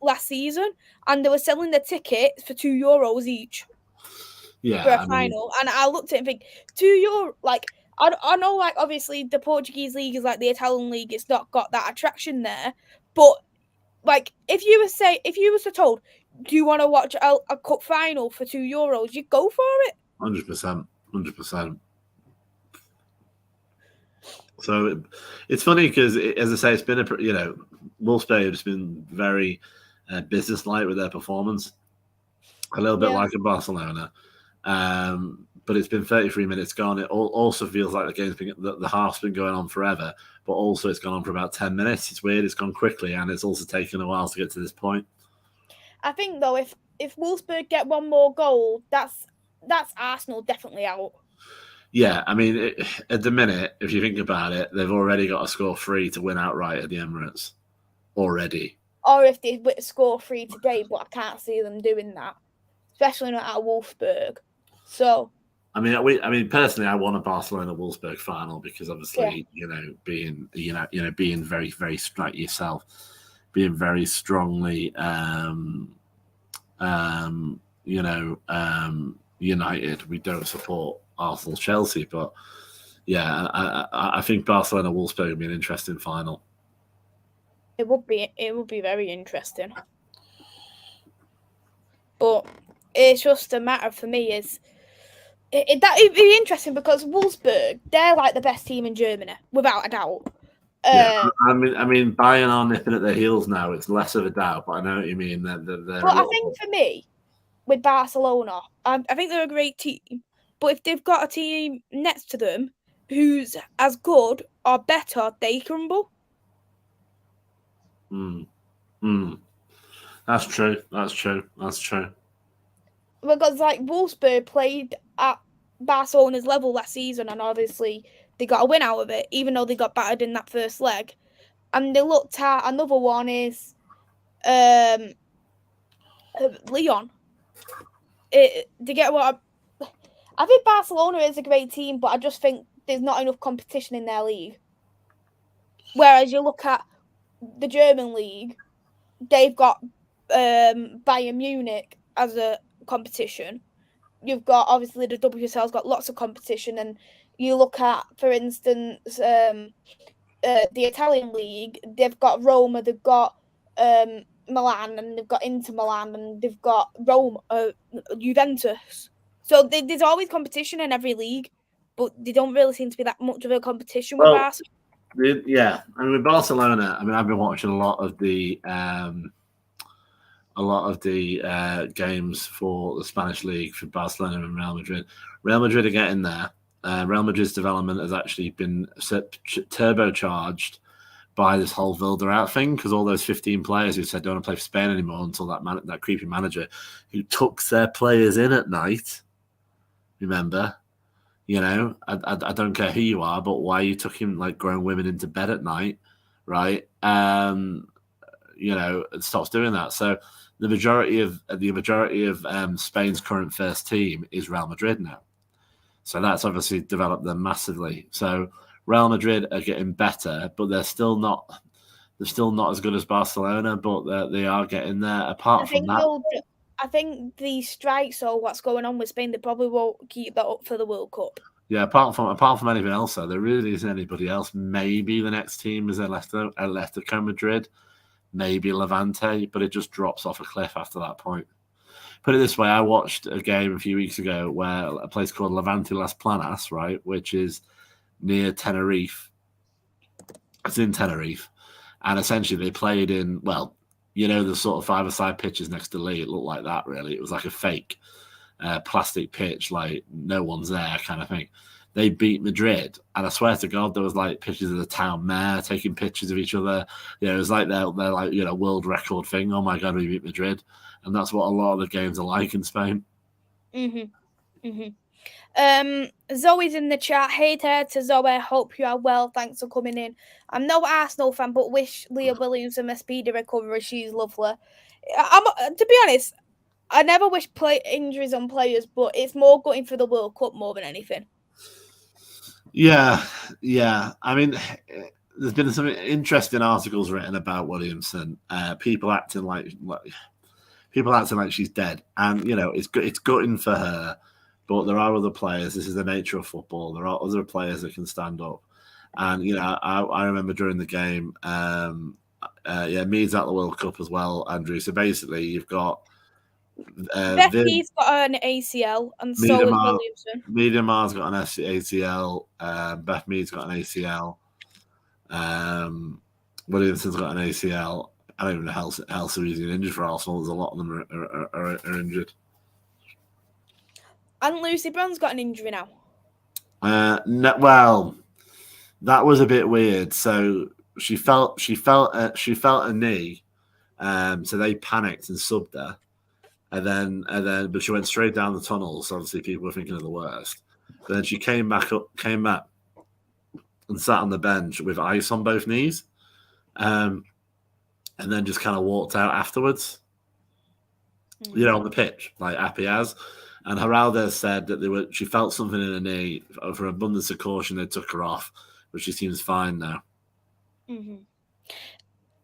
Last season, and they were selling the tickets for €2 each. For a final, and I looked at it and think €2. I know, obviously the Portuguese league is like the Italian league. It's not got that attraction there, but if you were told, do you want to watch a cup final for €2, you'd go for it. 100%. So it's funny because, as I say, it's been Wolfsburg has been very business-like with their performance, a little bit like in Barcelona, but it's been 33 minutes gone. It also feels like the half's been going on forever, but also it's gone on for about 10 minutes. It's weird. It's gone quickly, and it's also taken a while to get to this point. I think though, if Wolfsburg get one more goal, that's Arsenal definitely out. Yeah, I mean, at the minute, if you think about it, they've already got to score 3 to win outright at the Emirates. Already. Or if they score 3 today, but I can't see them doing that, especially not at Wolfsburg. So. I mean, personally, I want a Barcelona Wolfsburg final because obviously, being very, very like yourself, being very strongly, United. We don't support Arsenal, Chelsea, but yeah, I think Barcelona Wolfsburg would be an interesting final. It would be very interesting, but it's just a matter for me is. It'd be interesting because Wolfsburg, they're like the best team in Germany, without a doubt. Yeah, I mean, Bayern are nipping at their heels now. It's less of a doubt, but I know what you mean. They're but I think for me, with Barcelona, I think they're a great team. But if they've got a team next to them who's as good or better, they crumble. That's true. That's true. Because like Wolfsburg played at Barcelona's level last season, and obviously they got a win out of it, even though they got battered in that first leg. And they looked at another one is Leon. To get what I think Barcelona is a great team, but I just think there's not enough competition in their league. Whereas you look at the German league, they've got Bayern Munich as a competition. You've got obviously the WSL's got lots of competition, and you look at, for instance, the Italian league. They've got Roma, they've got Milan, and they've got Inter Milan, and they've got Juventus. So there's always competition in every league, but they don't really seem to be that much of a competition with Barcelona. Yeah, I mean, with Barcelona, I've been watching a lot of the games for the Spanish league for Barcelona and Real Madrid. Real Madrid are getting there. Real Madrid's development has actually been turbocharged by this whole Villarreal thing, because all those 15 players who said don't want to play for Spain anymore until that creepy manager who took their players in at night. Remember, I don't care who you are, but why you took him like grown women into bed at night, right? It stops doing that. So the majority of Spain's current first team is Real Madrid now. So that's obviously developed them massively. So Real Madrid are getting better, but they're still not as good as Barcelona, but they are getting there. Apart from that, I think the strikes or what's going on with Spain, they probably won't keep that up for the World Cup. Yeah, apart from anything else, though, there really isn't anybody else. Maybe the next team is Atletico Madrid, maybe Levante, but it just drops off a cliff after that point. Put it this way, I watched a game a few weeks ago where a place called Levante Las Planas, right, which is near Tenerife. It's in Tenerife. And essentially they played in, the sort of five-a-side pitches next to Lee. It looked like that, really. It was like a fake plastic pitch, like no one's there kind of thing. They beat Madrid, and I swear to God, there was like pictures of the town mayor taking pictures of each other. It was like their like world record thing. Oh my God, we beat Madrid, and that's what a lot of the games are like in Spain. Zoe's in the chat. Hey there to Zoe. Hope you are well. Thanks for coming in. I'm no Arsenal fan, but wish Leah Williamson a speedy recovery. She's lovely. To be honest, I never wish injuries on players, but it's more gutting for the World Cup more than anything. Yeah. I mean, there's been some interesting articles written about Williamson. People acting like she's dead, and it's gutting for her. But there are other players. This is the nature of football. There are other players that can stand up, and I remember during the game. Meade's at the World Cup as well, Andrew. So basically, you've got. Beth Meade's got an ACL, and so is Williamson. Meade Mar's got an ACL. Beth Meade's got an ACL. Williamson's got an ACL. I don't even know how seriously injured for Arsenal. There's a lot of them are injured. And Lucy Brown's got an injury now. No, well, that was a bit weird. So she felt a knee So they panicked and subbed her. But she went straight down the tunnel. So obviously people were thinking of the worst. But then she came back and sat on the bench with ice on both knees. And then just kind of walked out afterwards. On the pitch, like happy as. And Geraldo said that she felt something in her knee. For abundance of caution, they took her off, but she seems fine now. Mm-hmm.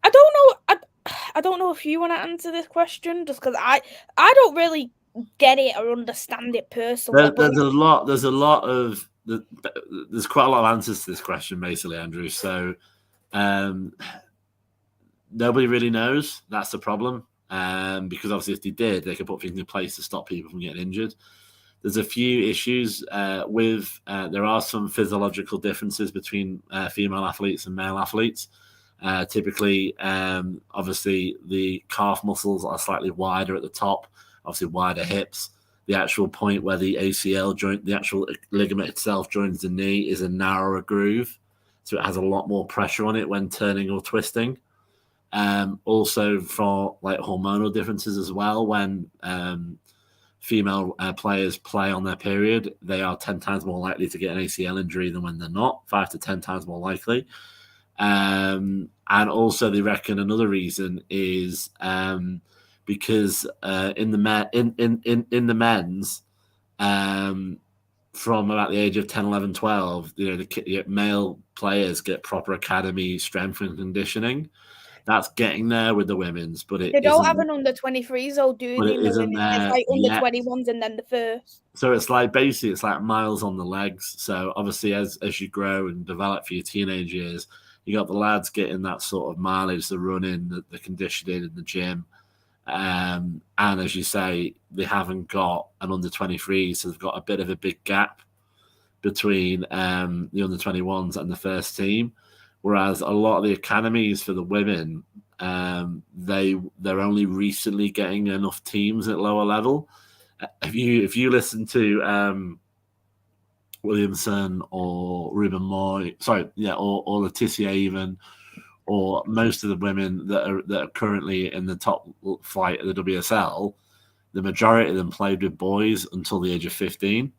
I don't know. I don't know if you want to answer this question, just because I don't really get it or understand it personally. There's quite a lot of answers to this question, basically, Andrew. So nobody really knows. That's the problem. Because obviously, if they did, they could put things in place to stop people from getting injured. There's a few issues there are some physiological differences between female athletes and male athletes. Typically, obviously, the calf muscles are slightly wider at the top, obviously wider hips. The actual point where the ACL joint, the actual ligament itself joins the knee, is a narrower groove. So it has a lot more pressure on it when turning or twisting. Also for like hormonal differences as well, when female players play on their period, they are 10 times more likely to get an ACL injury than when they're not, 5 to 10 times more likely. And also they reckon another reason is because in the men's, from about the age of 10, 11, 12, the male players get proper academy strength and conditioning. That's getting there with the women's, but they don't have an under 23s, or do they? It's like under 21s and then the first. So it's like basically it's like miles on the legs. So obviously, as you grow and develop for your teenage years, you got the lads getting that sort of mileage, the running, the conditioning in the gym. And as you say, they haven't got an under 23, so they've got a bit of a big gap between the under 21s and the first team. Whereas a lot of the academies for the women, they're only recently getting enough teams at lower level. If you listen to Williamson or Ruben Moy, or Letitia even, or most of the women that are currently in the top flight of the WSL, the majority of them played with boys until the age of 15.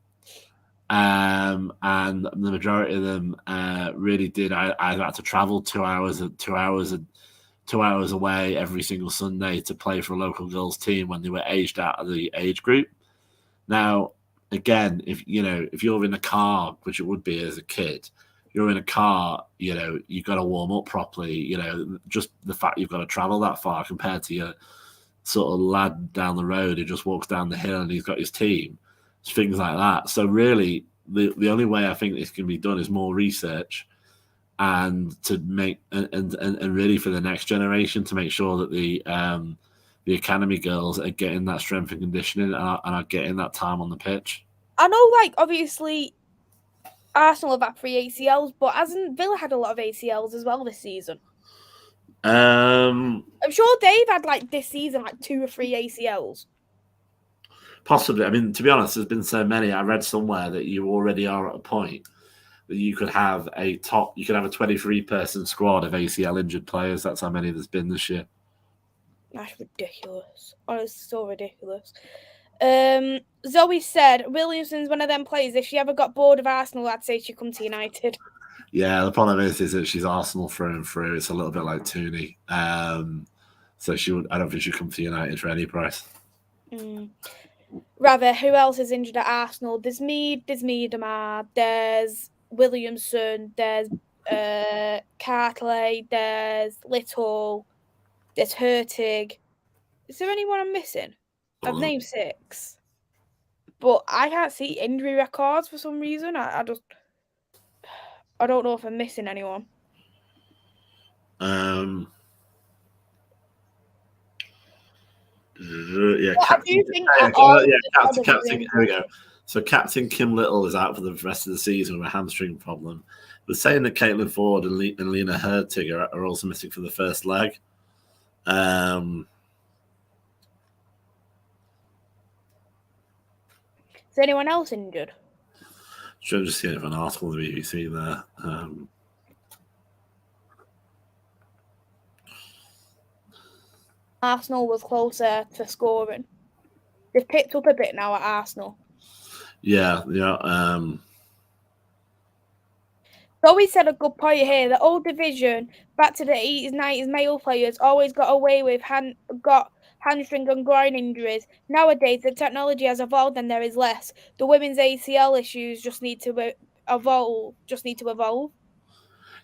And the majority of them really did. I had to travel 2 hours away every single Sunday to play for a local girls team when they were aged out of the age group. Now, again, if you're in a car, which it would be as a kid, you're in a car, you've got to warm up properly. Just the fact you've got to travel that far compared to your sort of lad down the road who just walks down the hill and he's got his team. Things like that. So really, the only way I think this can be done is more research, and to make and really for the next generation to make sure that the academy girls are getting that strength and conditioning and are getting that time on the pitch. I know, like, obviously, Arsenal have had 3 ACLs, but hasn't Villa had a lot of ACLs as well this season? I'm sure they've had, like, this season, like 2 or 3 ACLs. Possibly. I mean, to be honest, there's been so many. I read somewhere that you already are at a point that you could have a 23-person squad of ACL injured players. That's how many there's been this year. That's ridiculous. Honestly, so ridiculous. Zoe said Williamson's one of them players. If she ever got bored of Arsenal, I'd say she'd come to United. Yeah, the problem is that she's Arsenal through and through. It's a little bit like Tooney. So I don't think she'd come to United for any price. Rather, who else is injured at Arsenal? There's Miedema, there's Williamson, there's Cartley, there's Little, there's Hurtig. Is there anyone I'm missing? I've named 6. But I can't see injury records for some reason. I don't know if I'm missing anyone. Captain. Here we go. So Captain Kim Little is out for the rest of the season with a hamstring problem. We're saying that Caitlin Ford and Lena Hurtig are also missing for the first leg. Is anyone else injured? Should have just seen an article in the BBC there. Arsenal was closer to scoring. They've picked up a bit now at Arsenal. Yeah. Zoe said a good point here. The old division, back to the 80s, 90s, male players always got away with hamstring and groin injuries. Nowadays, the technology has evolved and there is less. The women's ACL issues just need to evolve.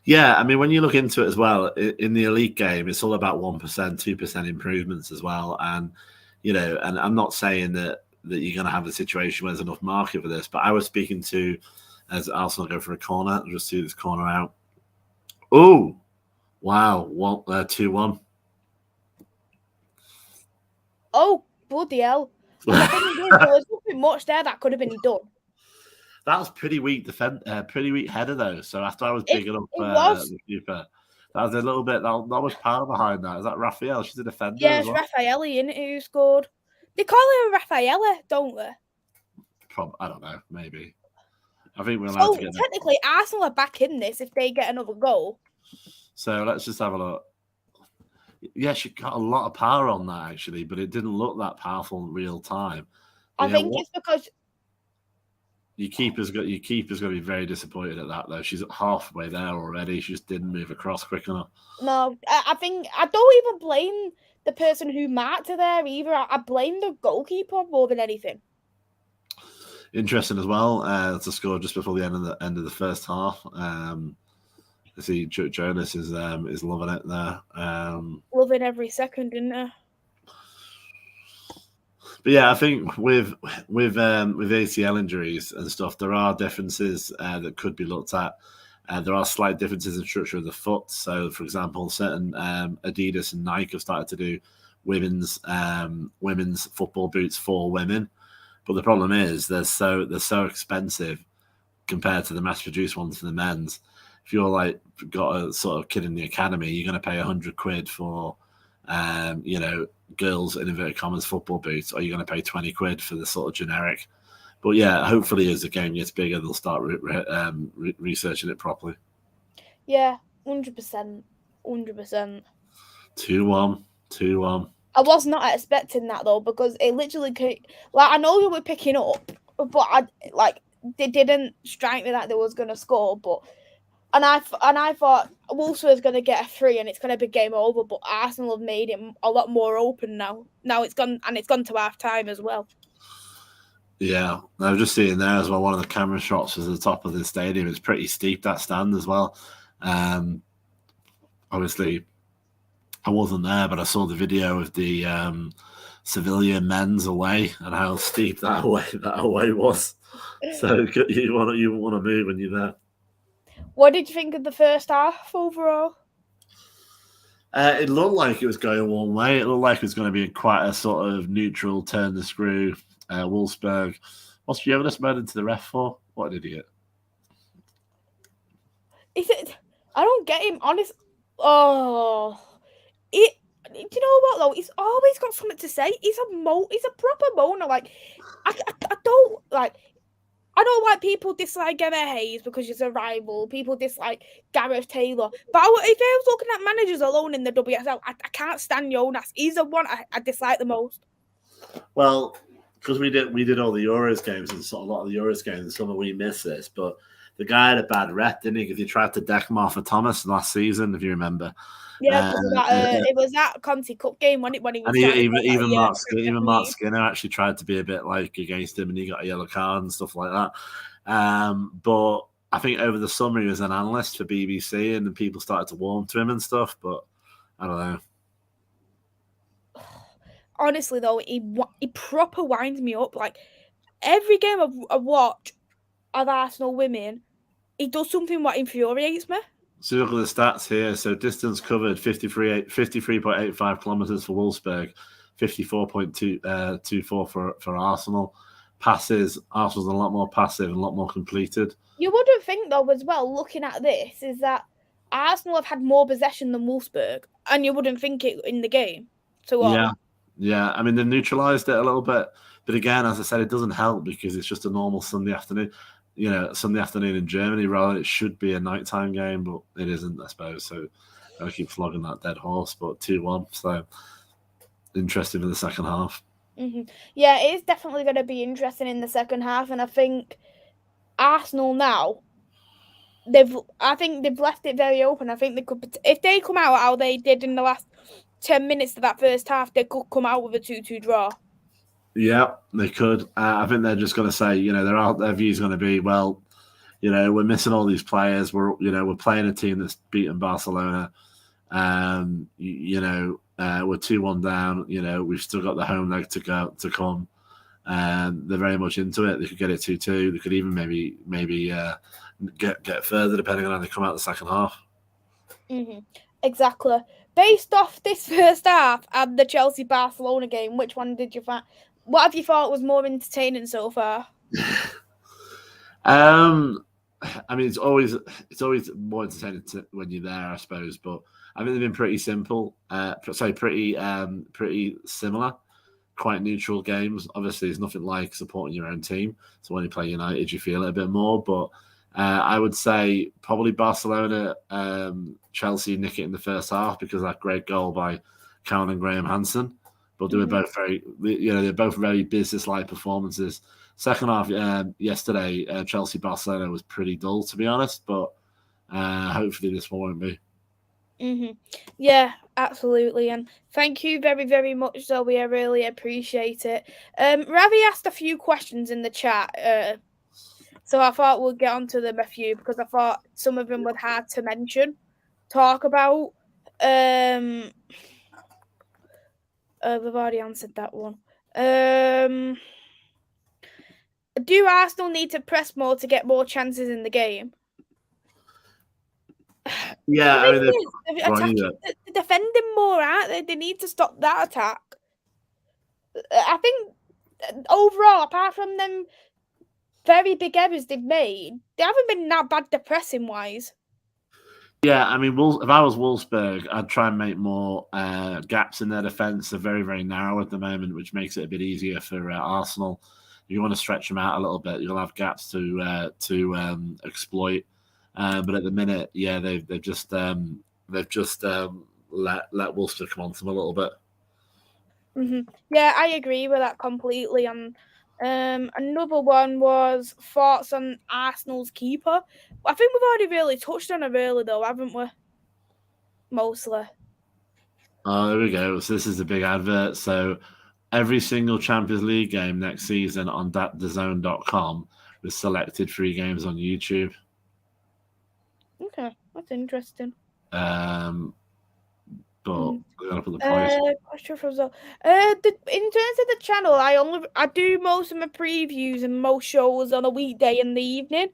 Yeah, I mean, when you look into it as well, in the elite game, it's all about 1%, 2% improvements as well. And, and I'm not saying that you're going to have a situation where there's enough market for this, but I was speaking to, as Arsenal go for a corner, I'll just see this corner out. Oh, wow, 2-1. Oh, bloody hell. And the thing is, there was nothing much there that could have been done. That was pretty weak pretty weak header though. So after I was bigging up the keeper, that was a little bit. Not much power behind that. Is that Raphael? She's a defender. Yeah, as well. it's Raphael, isn't it, who scored? They call her Raphaela, don't they? I don't know. Maybe. I think we're allowed to get. Technically, Arsenal are back in this if they get another goal. So let's just have a look. Yeah, she got a lot of power on that actually, but it didn't look that powerful in real time. I think it's because. Your keeper's going to be very disappointed at that, though. She's halfway there already. She just didn't move across quick enough. No, I think I don't even blame the person who marked her there either. I blame the goalkeeper more than anything. Interesting as well to score just before the end of the first half. I see Jonas is loving it there. Loving every second, isn't it? But yeah, I think with ACL injuries and stuff, there are differences that could be looked at. There are slight differences in structure of the foot. So, for example, certain Adidas and Nike have started to do women's football boots for women. But the problem is they're so expensive compared to the mass-produced ones for the men's. If you're got a sort of kid in the academy, you're going to pay £100 for girls in inverted commas football boots, or you're going to pay £20 for the sort of generic. But yeah, hopefully as the game gets bigger, they'll start researching it properly. Yeah, 100%. 100%. 2-1. I was not expecting that though, because it literally I know you were picking up, but they didn't strike me that they was going to score, but and I thought Wolfsburg was going to get a 3 and it's going to be game over, but Arsenal have made it a lot more open now. Now it's gone to half time as well. Yeah, I was just seeing there as well. One of the camera shots was at the top of the stadium. It's pretty steep, that stand as well. Obviously, I wasn't there, but I saw the video of the Sevilla men's away and how steep that away was. So you want to move when you're there. What did you think of the first half overall? It looked like it was going one way. It looked like it was going to be quite a sort of neutral, turn the screw. Wolfsburg. What's the evidence made into the ref for? What an idiot. Is it? I don't get him. Honest. Oh, do you know what though? He's always got something to say. He's a proper moaner. I don't like. I don't like people dislike Gemma Hayes because she's a rival. People dislike Gareth Taylor. But if I was looking at managers alone in the WSL, I can't stand Jonas. He's the one I dislike the most. Well, because we did all the Euros games and sort of a lot of the Euros games in summer, we missed this. But the guy had a bad rep, didn't he? Because he tried to deck him off for Thomas last season, if you remember. Yeah, it was that Conti Cup game when he was. And even Mark Skinner actually tried to be a bit against him, and he got a yellow card and stuff like that. But I think over the summer he was an analyst for BBC, and then people started to warm to him and stuff. But I don't know. Honestly, though, he proper winds me up. Every game I watch of Arsenal women, he does something what infuriates me. So look at the stats here. So distance covered 53.85 kilometers for Wolfsburg, 54.24 for Arsenal. Passes, Arsenal's a lot more passive and a lot more completed. You wouldn't think though, as well, looking at this, is that Arsenal have had more possession than Wolfsburg, and you wouldn't think it in the game. So yeah. I mean, they've neutralised it a little bit, but again, as I said, it doesn't help because it's just a normal Sunday afternoon. Sunday afternoon in Germany, rather it should be a nighttime game, but it isn't, I suppose. So I keep flogging that dead horse, but 2-1. So interesting in the second half. Yeah, it is definitely going to be interesting in the second half, and I think Arsenal now I think they've left it very open. I think they could, if they come out how they did in the last 10 minutes of that first half, they could come out with a 2-2 draw. Yeah, they could. I think they're just going to say, their view's going to be, well, we're missing all these players. We're playing a team that's beaten Barcelona. We're 2-1 down. We've still got the home leg to come. They're very much into it. They could get it 2-2. They could even maybe get further depending on how they come out the second half. Exactly. Based off this first half and the Chelsea-Barcelona game, which one did you find? What have you thought was more entertaining so far? I mean, it's always more entertaining when you're there, I suppose. But I think they've been pretty simple. Pretty similar. Quite neutral games. Obviously, there's nothing like supporting your own team. So when you play United, you feel it a bit more. But I would say probably Barcelona, Chelsea nick it in the first half because of that great goal by Cowan and Graham Hansen. But they were both they're both very business-like performances. Second half yesterday, Chelsea-Barcelona was pretty dull, to be honest. But hopefully this one won't be. Yeah, absolutely. And thank you very, very much, Zoe. I really appreciate it. Ravi asked a few questions in the chat. So I thought we'll get onto them a few because I thought some of them were hard to talk about. We've already answered that one. Do Arsenal need to press more to get more chances in the game? Yeah, I mean, they're defending more, aren't they? They need to stop that attack. I think overall, apart from them very big errors they've made, they haven't been that bad depressing wise. Yeah, I mean, if I was Wolfsburg, I'd try and make more gaps in their defence. They're very, very narrow at the moment, which makes it a bit easier for Arsenal. If you want to stretch them out a little bit, you'll have gaps to exploit. But at the minute, yeah, they've just let Wolfsburg come on to them a little bit. Yeah, I agree with that completely. And another one was thoughts on Arsenal's keeper. I think we've already really touched on it earlier, though, haven't we? Mostly. Oh, there we go. So this is a big advert. So every single Champions League game next season on DAZN.com was selected 3 games on YouTube. Okay, that's interesting. But we're gonna put the price. In terms of the channel, I do most of my previews and most shows on a weekday in the evening.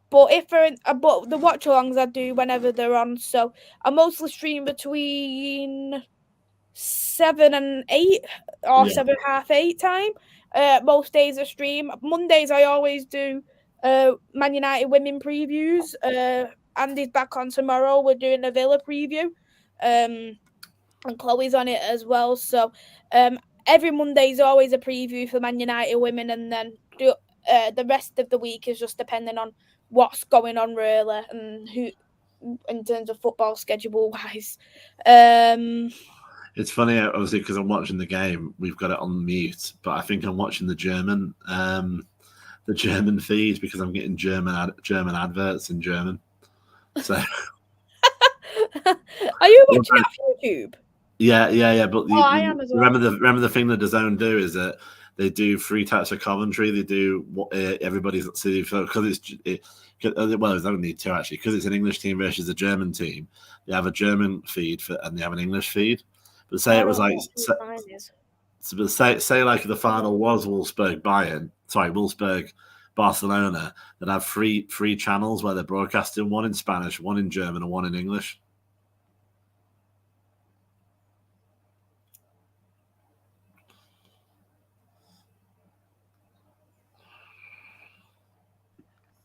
But but the watch-alongs I do whenever they're on. So I mostly stream between 7 and 8 or 7, half 8 time. Most days I stream. Mondays I always do Man United women previews. Andy's back on tomorrow. We're doing a Villa preview. And Chloe's on it as well. So every Monday is always a preview for Man United women, and then the rest of the week is just depending on what's going on really and who in terms of football schedule wise. It's funny, obviously, because I'm watching the game. We've got it on mute, but I think I'm watching the German feed because I'm getting German adverts in German. So, are you watching it on YouTube? Yeah. But I am as well. Remember the thing that DAZN do is that they do 3 types of commentary. They do what everybody's because they don't need to actually because it's an English team versus a German team. They have a German feed and they have an English feed. But say it was like say like the final was Wolfsburg Barcelona, that have three channels where they're broadcasting, one in Spanish, one in German, and one in English.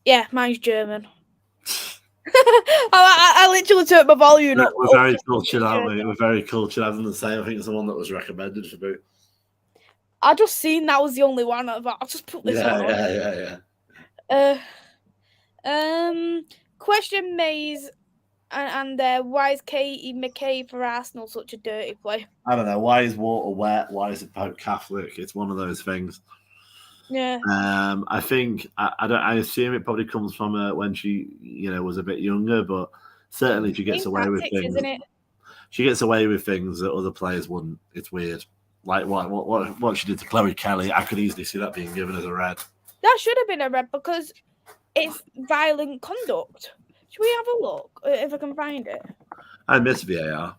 Yeah, mine's German. I literally turned my volume up. We're very cultured, aren't we? We're very cultured. I was going to say, I think it's the one that was recommended for me. I just seen that was the only one. I'll just put this on. Yeah. Question Maze why is Katie McCabe for Arsenal such a dirty play? I don't know. Why is water wet? Why is it Pope Catholic? It's one of those things. Yeah. I think I assume it probably comes from when she, was a bit younger, but certainly she gets away with things. Isn't it? She gets away with things that other players wouldn't. It's weird. Like what she did to Chloe Kelly, I could easily see that being given as a red. That should have been a red because it's violent conduct. Should we have a look if I can find it? I miss VAR.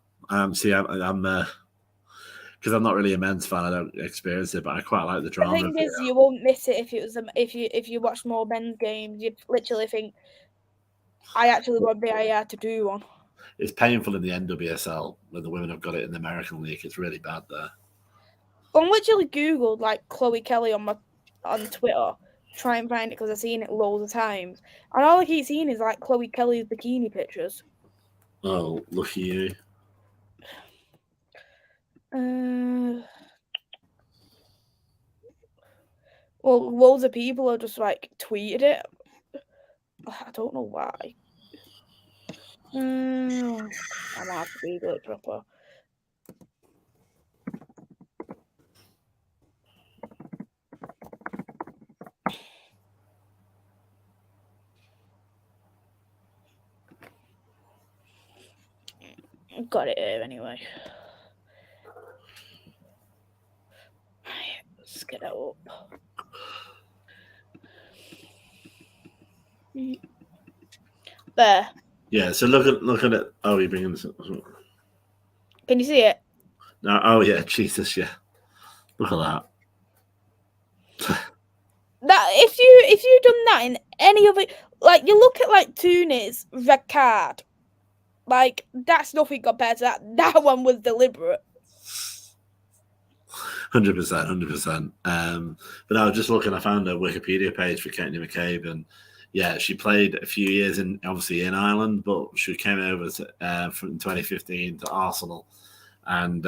See, I'm because I'm not really a men's fan. I don't experience it, but I quite like the drama. The thing is, you won't miss it if it was if you watch more men's games. You'd literally think, I actually want VAR to do one. It's painful in the NWSL when the women have got it in the American League. It's really bad there. I literally googled like Chloe Kelly on Twitter, try and find it because I've seen it loads of times, and all I keep seeing is like Chloe Kelly's bikini pictures. Oh, lucky you. Well, loads of people have just like tweeted it. I don't know why. I might have to Google it proper. Got it here anyway. Let's get it up. There. Yeah, so look at it. Oh, you're bringing this up. Can you see it? No, oh yeah, Jesus, yeah. Look at that. That if you done that in any other, like you look at like Tunis red card, like that's nothing compared to that. That one was deliberate. 100%. But I was just looking. I found a Wikipedia page for Katie McCabe, and yeah, she played a few years obviously in Ireland, but she came over from 2015 to Arsenal, and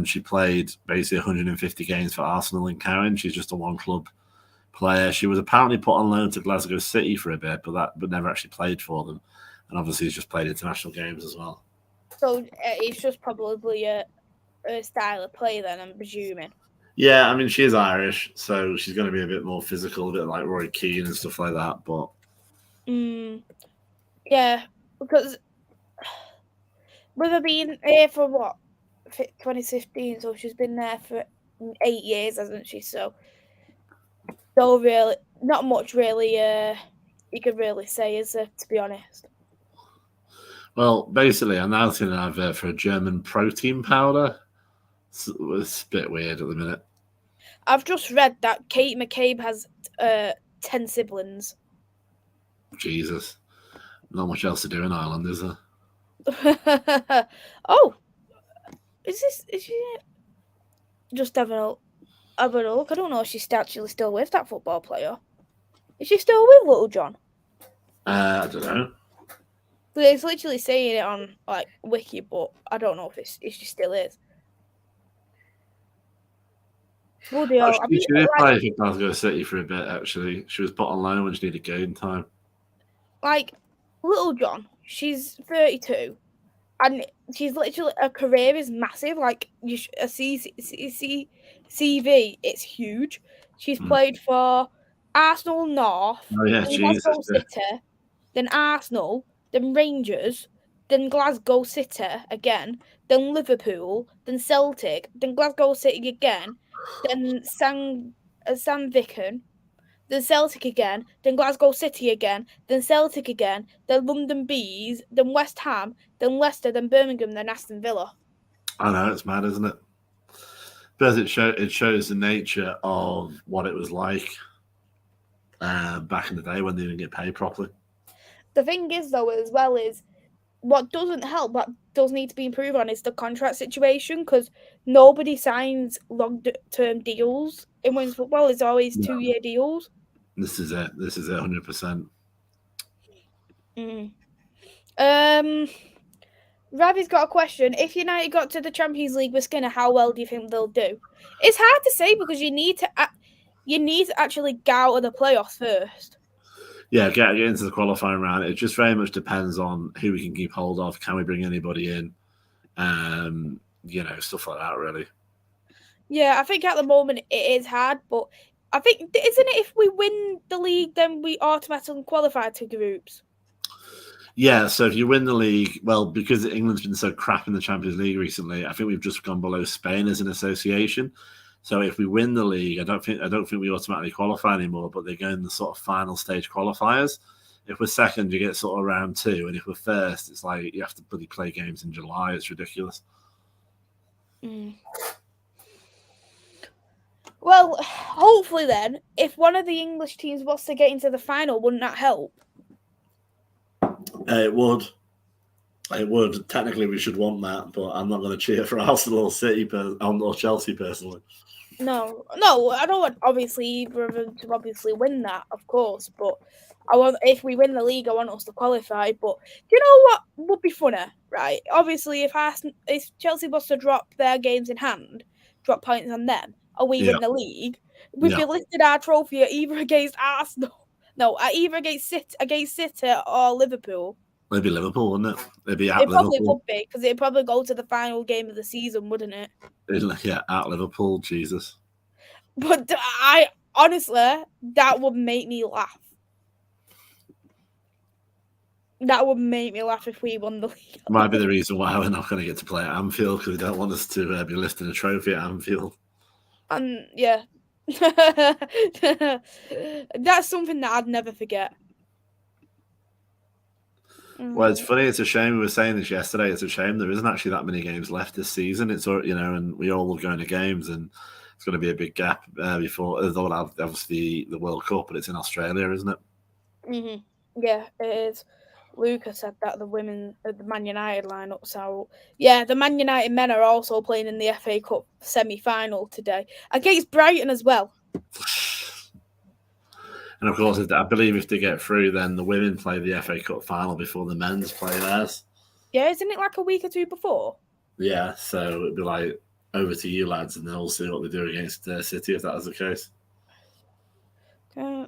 she played basically 150 games for Arsenal in Cowan. She's just a one club player. She was apparently put on loan to Glasgow City for a bit, but never actually played for them, and obviously has just played international games as well. So it's just probably a style of play then, I'm presuming. Yeah, I mean, she is Irish, so she's going to be a bit more physical, a bit like Roy Keane and stuff like that. But yeah, because with her being here for what 2015, so she's been there for 8 years, hasn't she? So really, not much really. You could really say, is there? To be honest. Well, basically, I'm now seeing an advert for a German protein powder. It's a bit weird at the minute. I've just read that Kate McCabe has 10 siblings. Jesus. Not much else to do in Ireland, is there? Oh. Is she just having a look? I don't know if she's actually still with that football player. Is she still with Little John? I don't know. It's literally saying it on like Wiki, but I don't know if she still is. Bloody hell. She did play for Glasgow City for a bit, actually. She was put on loan when she needed game time. Like, Little John, she's 32, and she's literally, her career is massive. Like, a CV, it's huge. She's played for Arsenal North, Glasgow City, then Arsenal, then Rangers, then Glasgow City again, then Liverpool, then Celtic, then Glasgow City again, then Sandviken, then Celtic again, then Glasgow City again, then Celtic again, then London Bees, then West Ham, then Leicester, then Birmingham, then Aston Villa. I know, it's mad, isn't it? But it shows the nature of what it was like back in the day when they didn't get paid properly. The thing is, though, as well, is what doesn't help, what does need to be improved on, is the contract situation, because nobody signs long-term deals in women's football. It's always 2-year deals. This is it. 100%. Ravi's got a question. If United got to the Champions League with Skinner, how well do you think they'll do? It's hard to say because you need to actually get out of the playoffs first. Yeah, get into the qualifying round. It just very much depends on who we can keep hold of. Can we bring anybody in? Stuff like that, really. Yeah, I think at the moment it is hard, but I think isn't it if we win the league, then we automatically qualify to groups. Yeah, so if you win the league, well, because England's been so crap in the Champions League recently, I think we've just gone below Spain as an association. So if we win the league, I don't think we automatically qualify anymore, but they go in the sort of final stage qualifiers. If we're second, you get sort of round 2, and if we're first, it's like you have to bloody play games in July. It's ridiculous. Mm. Well, hopefully then, if one of the English teams was to get into the final, wouldn't that help? It would. It would. Technically, we should want that, but I'm not going to cheer for Arsenal or City or Chelsea personally. No, I don't want obviously either of them to obviously win that, of course. But I want if we win the league, I want us to qualify. But do you know what would be funner, right? Obviously, if Chelsea was to drop their games in hand, drop points on them, and we win the league, we'd be lifted our trophy either against Arsenal, either against City or Liverpool. Maybe Liverpool, wouldn't it? It'd be at It probably Liverpool. would be because it'd probably go to the final game of the season, wouldn't it? Yeah, at Liverpool, Jesus. But I honestly, that would make me laugh. That would make me laugh if we won the league. Might be the reason why we're not going to get to play at Anfield, because we don't want us to be lifting a trophy at Anfield. And yeah, that's something that I'd never forget. Well, it's funny. It's a shame. We were saying this yesterday. It's a shame there isn't actually that many games left this season. It's and we all love going to games, and it's going to be a big gap before. Though obviously the World Cup, but it's in Australia, isn't it? Mm-hmm. Yeah, it is. Luca said that the Man United lineup. So yeah, the Man United men are also playing in the FA Cup semi-final today against Brighton as well. And of course, I believe if they get through, then the women play the FA Cup final before the men's play theirs. Yeah, isn't it like a week or two before? Yeah, so it'd be like over to you lads, and then we'll see what they do against City if that is the case. I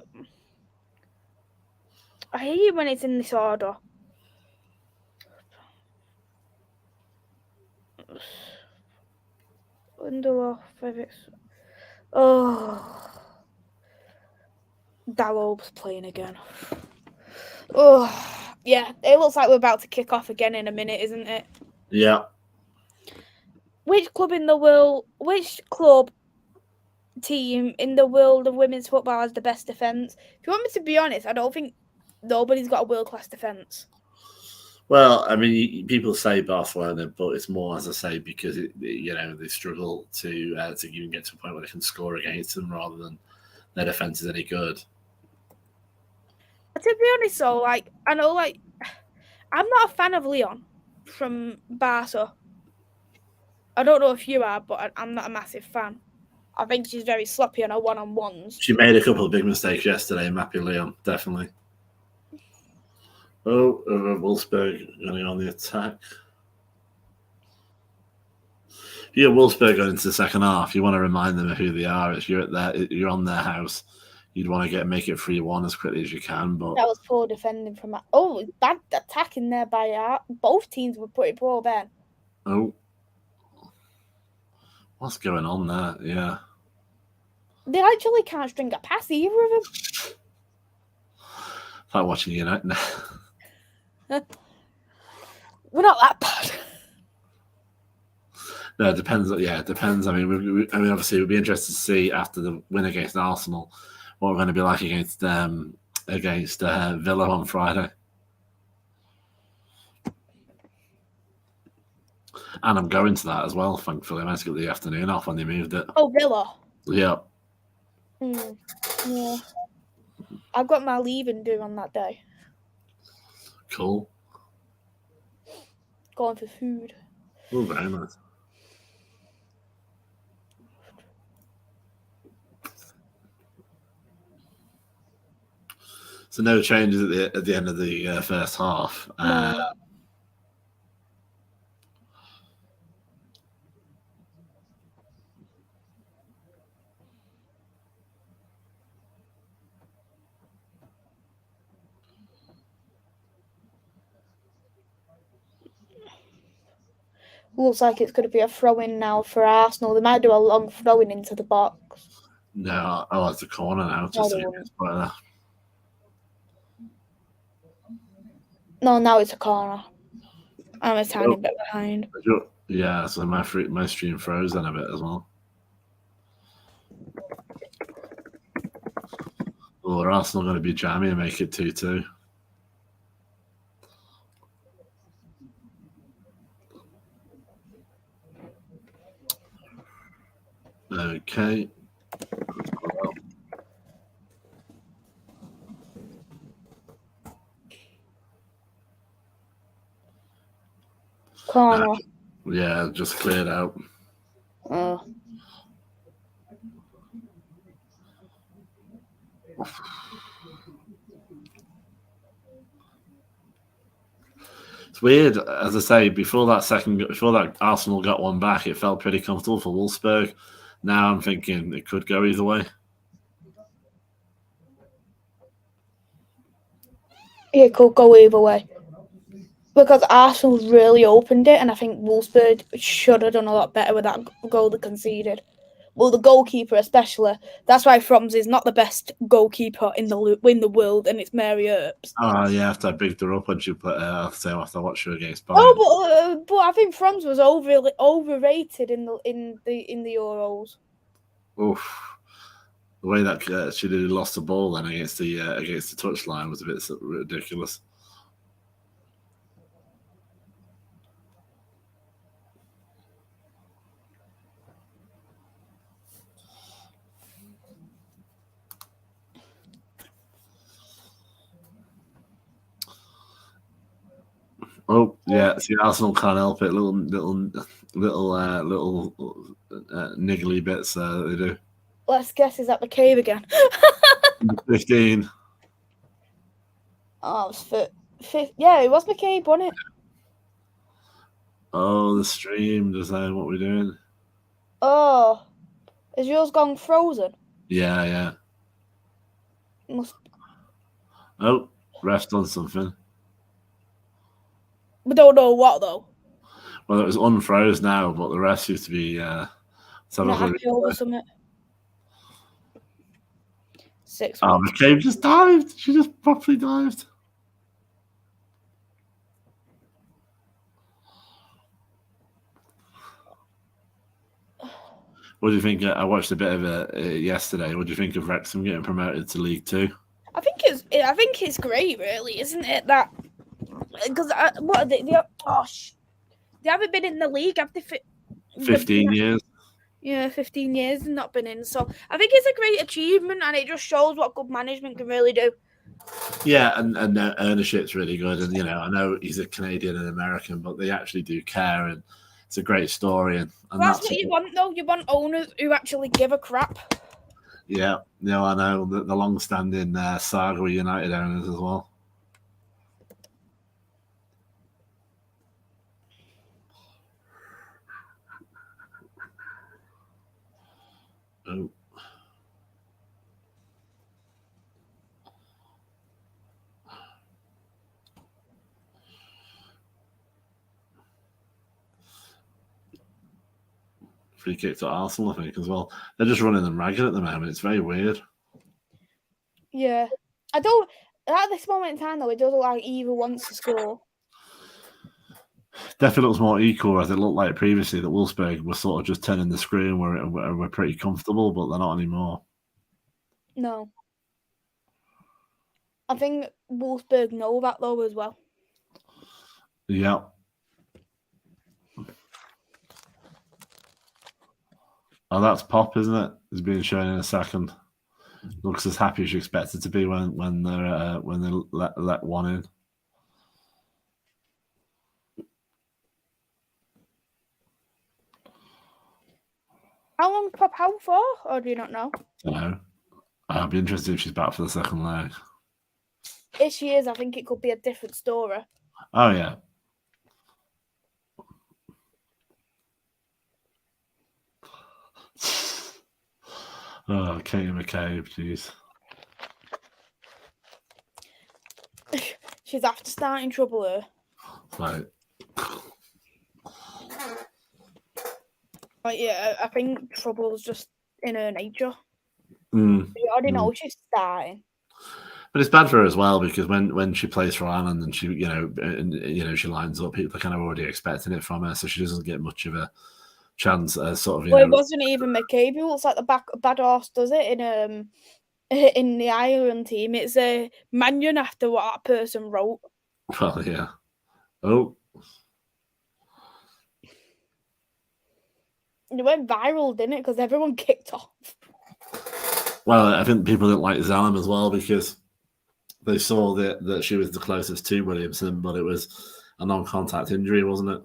hate when it's in this order. Lindelof, Dallob's playing again. Oh, yeah, it looks like we're about to kick off again in a minute, isn't it? Yeah. Which club team in the world of women's football has the best defence? If you want me to be honest, I don't think nobody's got a world-class defence. Well, I mean, people say Barcelona, but it's more, as I say, because they struggle to even get to a point where they can score against them, rather than their defense is any good. To be honest, though, I know, I'm not a fan of Leon from Barca. I don't know if you are, but I'm not a massive fan. I think she's very sloppy on her one-on-ones. She made a couple of big mistakes yesterday, Mappy Leon, definitely. Oh, Wolfsburg going on the attack. Yeah, Wolfsburg going into the second half. You want to remind them of who they are. If you're on their house, you'd want to make it 3-1 as quickly as you can. But that was poor defending from bad attacking there by both teams were pretty poor then. Oh, what's going on there? Yeah, they actually can't string a pass either of them. It's like watching United. We're not that bad. No, it depends. Yeah, it depends. I mean, obviously, it would be interested to see after the win against Arsenal what we're going to be like against Villa on Friday. And I'm going to that as well, thankfully. I managed to get the afternoon off when they moved it. Oh, Villa. Yeah. Yeah. I've got my leaving due on that day. Cool. Going for food. Oh, very nice. So no changes at the end of the first half. No. Looks like it's going to be a throw-in now for Arsenal. They might do a long throw-in into the box. No, it's a corner now. No, now it's a corner. I'm a tiny bit behind. Yeah, so my stream froze then a bit as well. Oh, are Arsenal going to be jammy and make it 2-2? Okay. Corner. Yeah, just cleared out. Oh. It's weird, as I say, before that Arsenal got one back, it felt pretty comfortable for Wolfsburg. Now I'm thinking it could go either way. It could go either way. Because Arsenal really opened it, and I think Wolfsburg should have done a lot better with that goal they conceded. Well, the goalkeeper especially. That's why Froms is not the best goalkeeper in the world, and it's Mary Earps. Oh yeah, after I bigged her up when she put after I watched her against Bayern. Oh, but I think Froms was overrated in the Euros. Oof. The way that she did lost the ball then against the touchline was a bit ridiculous. Oh yeah, see, Arsenal can't help it. Little niggly bits they do. Let's guess, is that McCabe again? 15. Oh, it was yeah, it was McCabe, wasn't it? Oh, the stream design. What we're doing? Oh, has yours gone frozen? Yeah. Must. Oh, ref's done something. We don't know what though. Well, it was unfroze now, but the rest used to be. Not happy over something. 6-1. Oh, McCabe just dived. She just properly dived. What do you think? I watched a bit of it yesterday. What do you think of Wrexham getting promoted to League Two? I think it's great, really, isn't it? That because what are they? They haven't been in the league, have they? 15 years. Yeah, 15 years and not been in. So I think it's a great achievement, and it just shows what good management can really do. Yeah, and ownership's really good. And I know he's a Canadian and American, but they actually do care, and it's a great story. And that's what you want, though. You want owners who actually give a crap. Yeah, I know the long-standing saga with United owners as well. Oh. Free kick to Arsenal, I think, as well. They're just running them ragged at the moment. It's very weird. Yeah. I don't... At this moment in time, though, it doesn't look like either wants to score. Definitely looks more equal, as it looked like previously that Wolfsburg were sort of just turning the screw and we're pretty comfortable, but they're not anymore. No. I think Wolfsburg know that, though, as well. Yeah. Oh, that's Pop, isn't it? It's being shown in a second. Looks as happy as you expect it to be when they let one in. How long Pop out for, or do you not know? I don't know. I'd be interested if she's back for the second leg. If she is, I think it could be a different story. Oh, yeah. Oh, Katie McCabe, jeez. She's after starting trouble here. Right. Yeah, I think Trouble's just in her nature. Mm. You already know she's starting. But it's bad for her as well because when she plays for Ireland and she she lines up, people are kind of already expecting it from her, so she doesn't get much of a chance as sort of. It wasn't even McCabe who looks like the bad horse does it in the Ireland team. It's a Mannion after what that person wrote. Well, yeah. Oh. It went viral, didn't it? Because everyone kicked off. Well, I think people didn't like Zalem as well because they saw that she was the closest to Williamson, but it was a non-contact injury, wasn't it?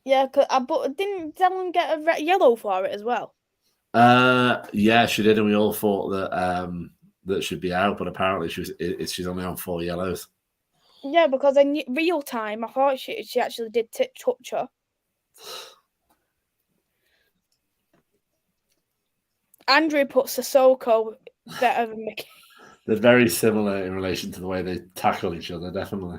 Yeah, but didn't Zalem get a red yellow for it as well? Yeah, she did, and we all thought that she'd be out, but apparently she's only on 4 yellows. Yeah, because in real time, I thought she actually did touch her. Andrew puts Sissoko better than Mickey. They're very similar in relation to the way they tackle each other, definitely.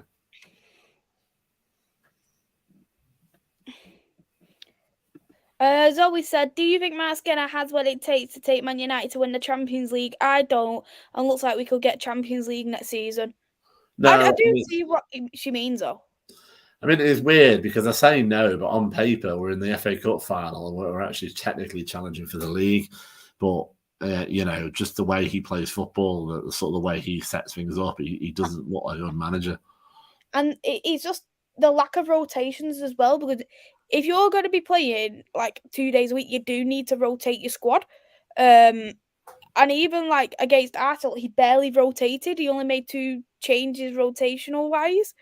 Zoe said, do you think Mark Skinner has what it takes to take Man United to win the Champions League? I don't, and looks like we could get Champions League next season. No, I do see what she means, though. I mean, it's weird because I say no, but on paper, we're in the FA Cup final and we're actually technically challenging for the league. But, just the way he plays football, the sort of the way he sets things up, he doesn't look like a good manager. And it's just the lack of rotations as well, because if you're going to be playing like 2 days a week, you do need to rotate your squad. And even like against Arsenal, he barely rotated. He only made 2 changes rotational wise.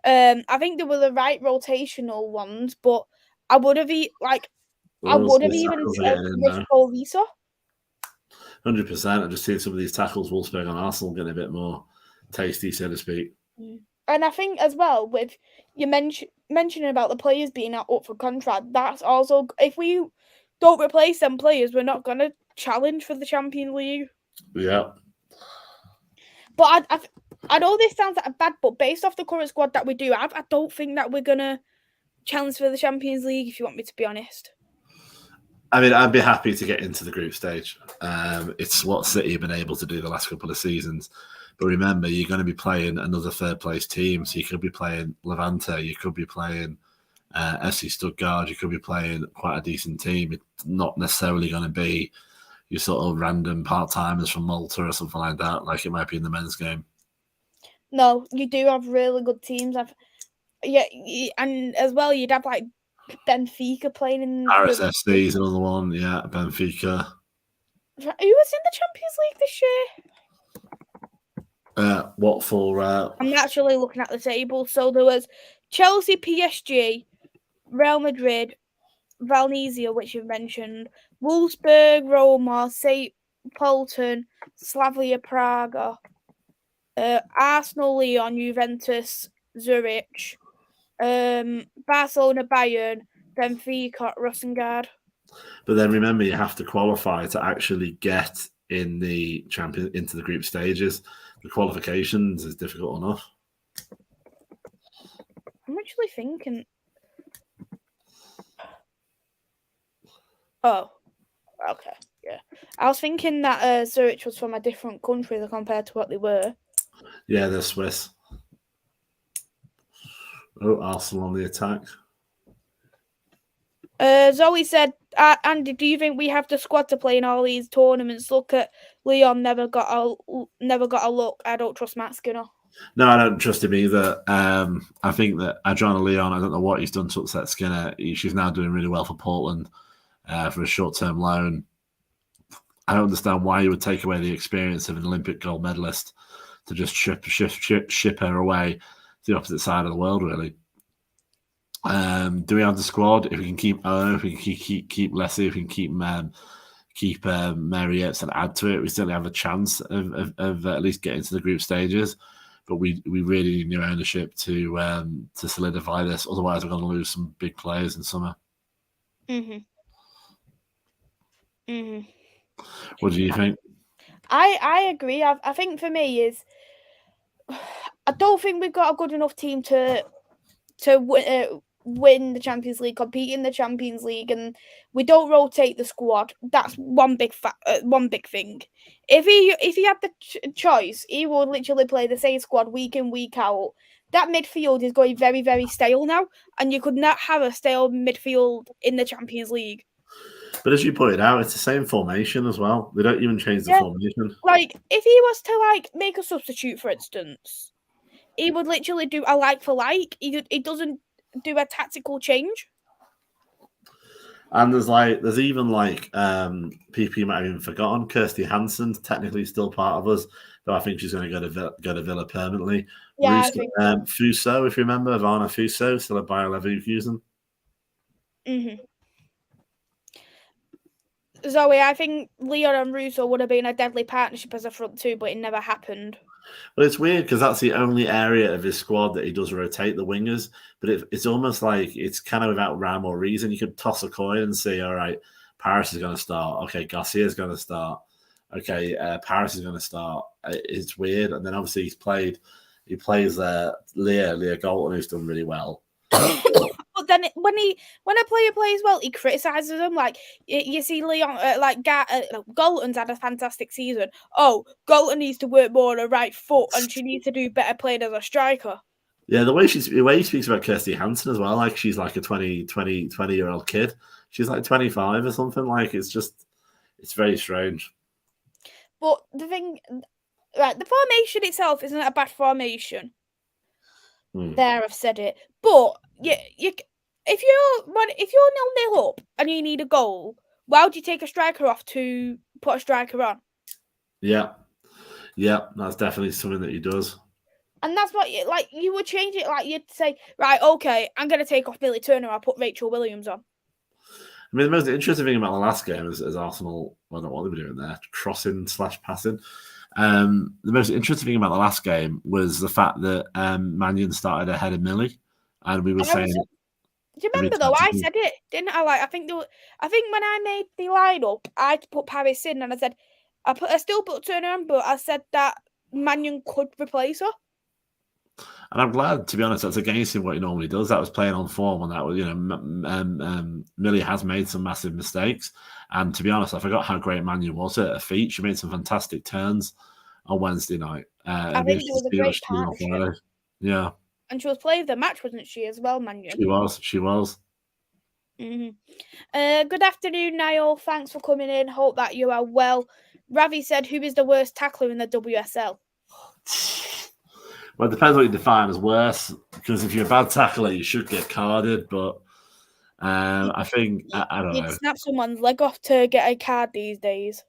I think they were the right rotational ones, but I would have even risked Lisa. 100%. I've just seen some of these tackles, Wolfsburg and Arsenal, getting a bit more tasty, so to speak. And I think as well, with you mentioning about the players being up for contract, that's also, if we don't replace them players, we're not going to challenge for the Champions League. Yeah. But I know this sounds like bad, but based off the current squad that we do have, I don't think that we're going to challenge for the Champions League, if you want me to be honest. I mean, I'd be happy to get into the group stage. It's what City have been able to do the last couple of seasons. But remember, you're going to be playing another third-place team. So you could be playing Levante, you could be playing SC Stuttgart, you could be playing quite a decent team. It's not necessarily going to be your sort of random part-timers from Malta or something like that, like it might be in the men's game. No, you do have really good teams. And as well, you'd have like Benfica playing in Paris FC is another one, yeah. Benfica. Who was in the Champions League this year? What for? I'm actually looking at the table. So there was Chelsea, PSG, Real Madrid, Valencia, which you've mentioned, Wolfsburg, Roma, St. Polten, Slavia Praga, Arsenal, Lyon, Juventus, Zurich, Barcelona, Bayern, Benfica, Rosengard. But then remember, you have to qualify to actually get in the into the group stages. The qualifications is difficult enough. I'm actually thinking. Oh, okay, yeah. I was thinking that Zurich was from a different country compared to what they were. Yeah, they're Swiss. Oh, Arsenal on the attack. Zoe said, Andy, do you think we have the squad to play in all these tournaments? Look at Leon, never got a look. I don't trust Matt Skinner. No, I don't trust him either. I think that Adriana Leon, I don't know what he's done to upset Skinner. She's now doing really well for Portland for a short-term loan. I don't understand why you would take away the experience of an Olympic gold medalist to just ship her away to the opposite side of the world, really. Do we have the squad? If we can keep Owen, if we can keep Leslie, if we can keep Mary Yates and add to it, we certainly have a chance of at least getting to the group stages. But we really need new ownership to solidify this. Otherwise, we're going to lose some big players in summer. What do you think? I agree. I think for me is I don't think we've got a good enough team to win the Champions League, compete in the Champions League, and we don't rotate the squad. That's one big thing. If he had the choice, he would literally play the same squad week in, week out. That midfield is going very, very stale now, and you could not have a stale midfield in the Champions League. But as you pointed out, it's the same formation as well. They don't even change the formation. Like, if he was to make a substitute, for instance, he would literally do a like for like. He doesn't do a tactical change. And there's even people you might have even forgotten. Kirsty Hansen's technically still part of us, though I think she's going to go to Villa permanently. Yeah, I think Fuso, if you remember, Ivana Fuso, still at Bayer Leverkusen. Zoe, I think Leon and Russo would have been a deadly partnership as a front two, but it never happened. But it's weird because that's the only area of his squad that he does rotate the wingers. But it's almost like it's kind of without rhyme or reason. You could toss a coin and say, all right, Paris is going to start. Okay, Garcia is going to start. Okay, Paris is going to start. It's weird. And then obviously he plays Leah Golden, who's done really well. But then when a player plays well, he criticises them. Like you see, Leon, Golden's had a fantastic season. Oh, Golden needs to work more on her right foot, and she needs to do better playing as a striker. Yeah, the way he speaks about Kirsty Hansen as well, like she's like a 20-year-old kid. She's like 25 or something. Like it's very strange. But the thing, right, the formation itself isn't a bad formation. There, I've said it. But if you're 0-0 up and you need a goal, why would you take a striker off to put a striker on? Yeah, that's definitely something that he does. And that's what you would change it. Like you'd say, right, okay, I'm gonna take off Billy Turner. I'll put Rachel Williams on. I mean, the most interesting thing about the last game is Arsenal. I don't know what they were doing there, crossing/passing. The most interesting thing about the last game was the fact that Mannion started ahead of Millie, and we were saying. Do you remember though? I said it, didn't I? I think when I made the lineup, I put Paris in, and I said I still put Turner on, but I said that Mannion could replace her. And I'm glad, to be honest, that's against him what he normally does. That was playing on form, and that was, Millie has made some massive mistakes. And to be honest, I forgot how great Mannion was at her feet. She made some fantastic turns on Wednesday night. I think it was a great partnership. Yeah. And she was player of the match, wasn't she, as well, Mannion? She was. Mm-hmm. Good afternoon, Niall. Thanks for coming in. Hope that you are well. Ravi said, who is the worst tackler in the WSL? Well, it depends what you define as worse, because if you're a bad tackler, you should get carded. But I think, I don't know. You'd snap someone's leg off to get a card these days.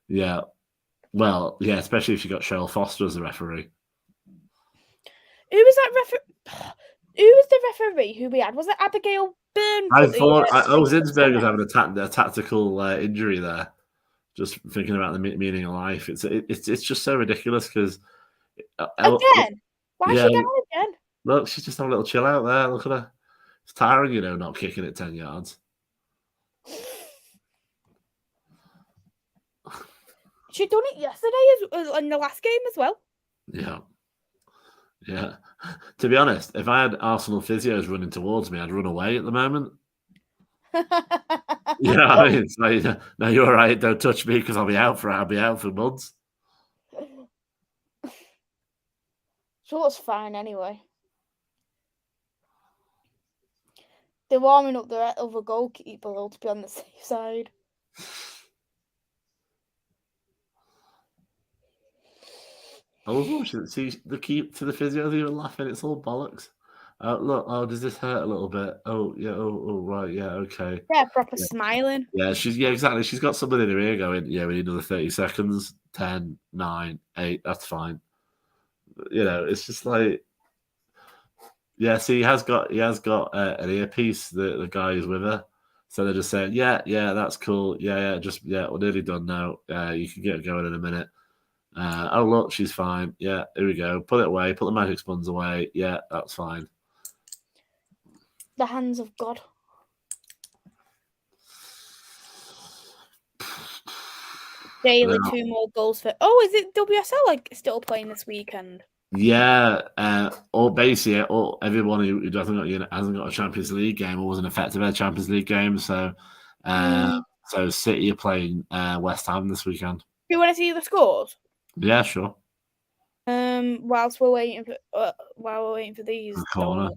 Yeah. Well, yeah, especially if you got Cheryl Foster as the referee. Who was that referee? Who was the referee who we had? Was it Abigail Byrne? I thought Zinsberg was having a tactical injury there. Just thinking about the meaning of life, it's just so ridiculous because again, why is she down again? Look, she's just having a little chill out there. Look at her; it's tiring, not kicking it 10 yards. She done it yesterday in the last game as well. Yeah. To be honest, if I had Arsenal physios running towards me, I'd run away at the moment. You know what I mean? It's like, no, you're all right. Don't touch me because I'll be out for months. She looks fine anyway. They're warming up their other goalkeeper though, to be on the safe side. I was watching. See the keep to the physios even laughing. It's all bollocks. Look, does this hurt a little bit? Oh, yeah. Oh, right. Yeah. Okay. Yeah, proper smiling. Yeah, exactly. She's got something in her ear going, yeah, we need another 30 seconds. 10, 9, 8. That's fine. It's just like, yeah. See, he has got an earpiece. The guy who's with her, so they're just saying, yeah, that's cool. Yeah, we're nearly done now. You can get going in a minute. Oh look, she's fine. Yeah, here we go. Put it away. Put the magic sponge away. Yeah, that's fine. The hands of God. Daily 2 more goals for. Oh, is it WSL still playing this weekend? Yeah, or basically, everyone who hasn't got a Champions League game or wasn't affected by a Champions League game. So, so City are playing West Ham this weekend. Do you want to see the scores? Yeah, sure. While we're waiting for these. The corner.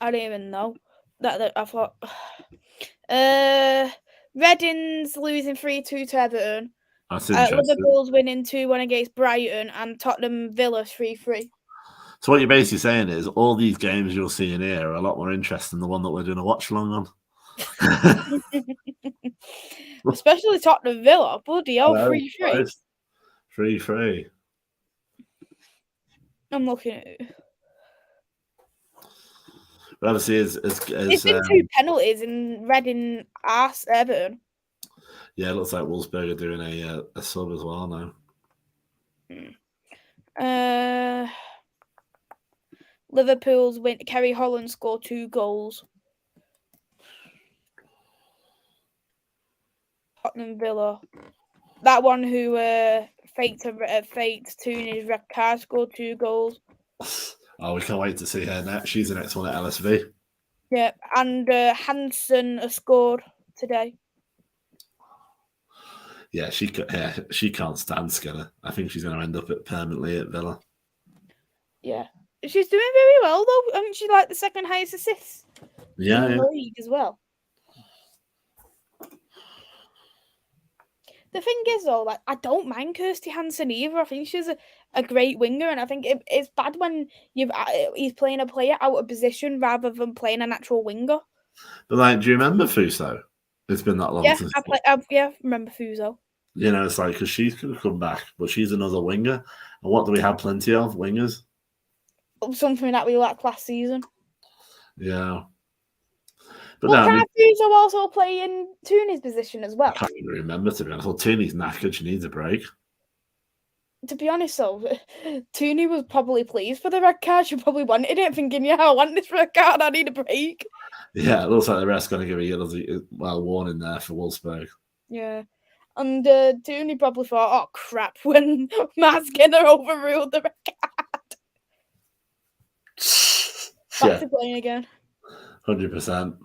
I don't even know. That I thought. Reading's losing 3-2 to Everton. That's interesting. Liverpool's winning 2-1 against Brighton, and Tottenham Villa 3-3. So what you're basically saying is all these games you'll see in here are a lot more interesting than the one that we're doing a watch along on. Especially Tottenham Villa. Bloody hell, 3-3. 3-3. I'm looking at it. But obviously, it's been 2 penalties in Reading Everton. Yeah, it looks like Wolfsburg are doing a sub as well now. Liverpool's win. Kerry Holland scored 2 goals. Tottenham Villa. That one who faked Tooney's red card scored 2 goals. Oh, we can't wait to see her next. She's the next one at LSV. Yeah, and Hansen has scored today. Yeah, she can't stand Skinner. I think she's going to end up permanently at Villa. Yeah, she's doing very well though. Isn't she like the second highest assists in the league as well? The thing is though, like I don't mind Kirsty Hansen either. I think she's a great winger, and I think it's bad when he's playing a player out of position rather than playing an actual winger. But like, do you remember Fuso? It's been that long since. I remember Fuso. You know, it's like because she's going to come back, but she's another winger. And what do we have plenty of? Wingers. Something that we lacked last season. Yeah. But well, can Fuso also play in Tooney's position as well? I can't even remember, to be honest. Well, Tooney's knackered. She needs a break. To be honest, though, Tooney was probably pleased for the red card. She probably wanted it, thinking, yeah, I want this red card. I need a break. Yeah, it looks like the rest going to give a yellow warning there for Wolfsburg. Yeah. And Tooney probably thought, oh, crap, when Matt Skinner overruled the red card. Back to playing again. 100%.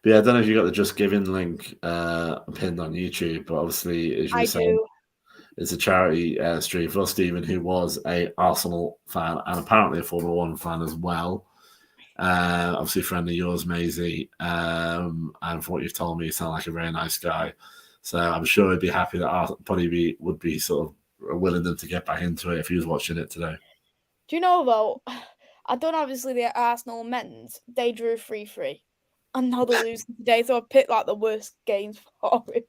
But yeah, I don't know if you got the Just Giving link pinned on YouTube, but obviously, as you were saying, it's a charity stream for Stephen, who was a Arsenal fan and apparently a Formula 1 fan as well. Obviously, a friend of yours, Maisy, and from what you've told me, you sound like a very nice guy. So I'm sure he'd be happy that would be sort of willing them to get back into it if he was watching it today. Do you know, though, I don't obviously the Arsenal men's, they drew 3-3. And now they're losing today, so I picked like the worst games for him.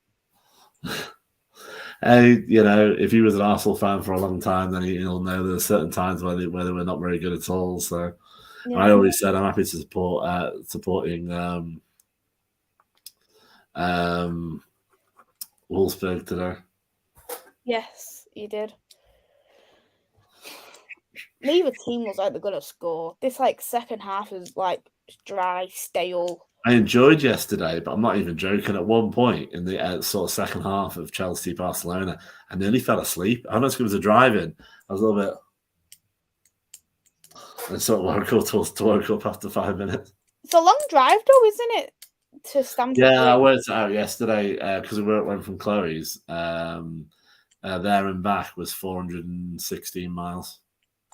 Hey, you know, if he was an Arsenal fan for a long time, then he'll know there are certain times where they were not very good at all. So yeah. I always said I'm happy to support supporting Wolfsburg today. Yes, you did. Neither team was like they're gonna score. This like second half is like dry, stale. I enjoyed yesterday, but I'm not even joking. At one point in the sort of second half of Chelsea-Barcelona, I nearly fell asleep. I don't know if it was a drive-in. I was a little bit... I sort of woke up after 5 minutes. It's a long drive, though, isn't it? To Stamford. Yeah, I worked it out yesterday because we went from Chloe's. There and back was 416 miles.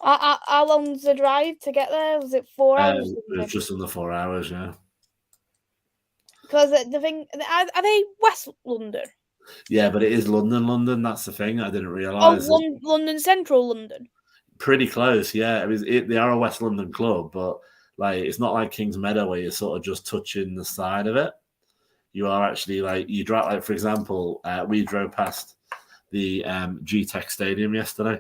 How long's the drive to get there? Was it 4 hours? It was just under 4 hours, yeah. Because the thing, are they West London? Yeah, but it is London. That's the thing. I didn't realise. Oh, London, Central London. Pretty close, yeah. They are a West London club, but like it's not like Kings Meadow where you're sort of just touching the side of it. You are actually like you drive. Like for example, we drove past the G-Tech Stadium yesterday.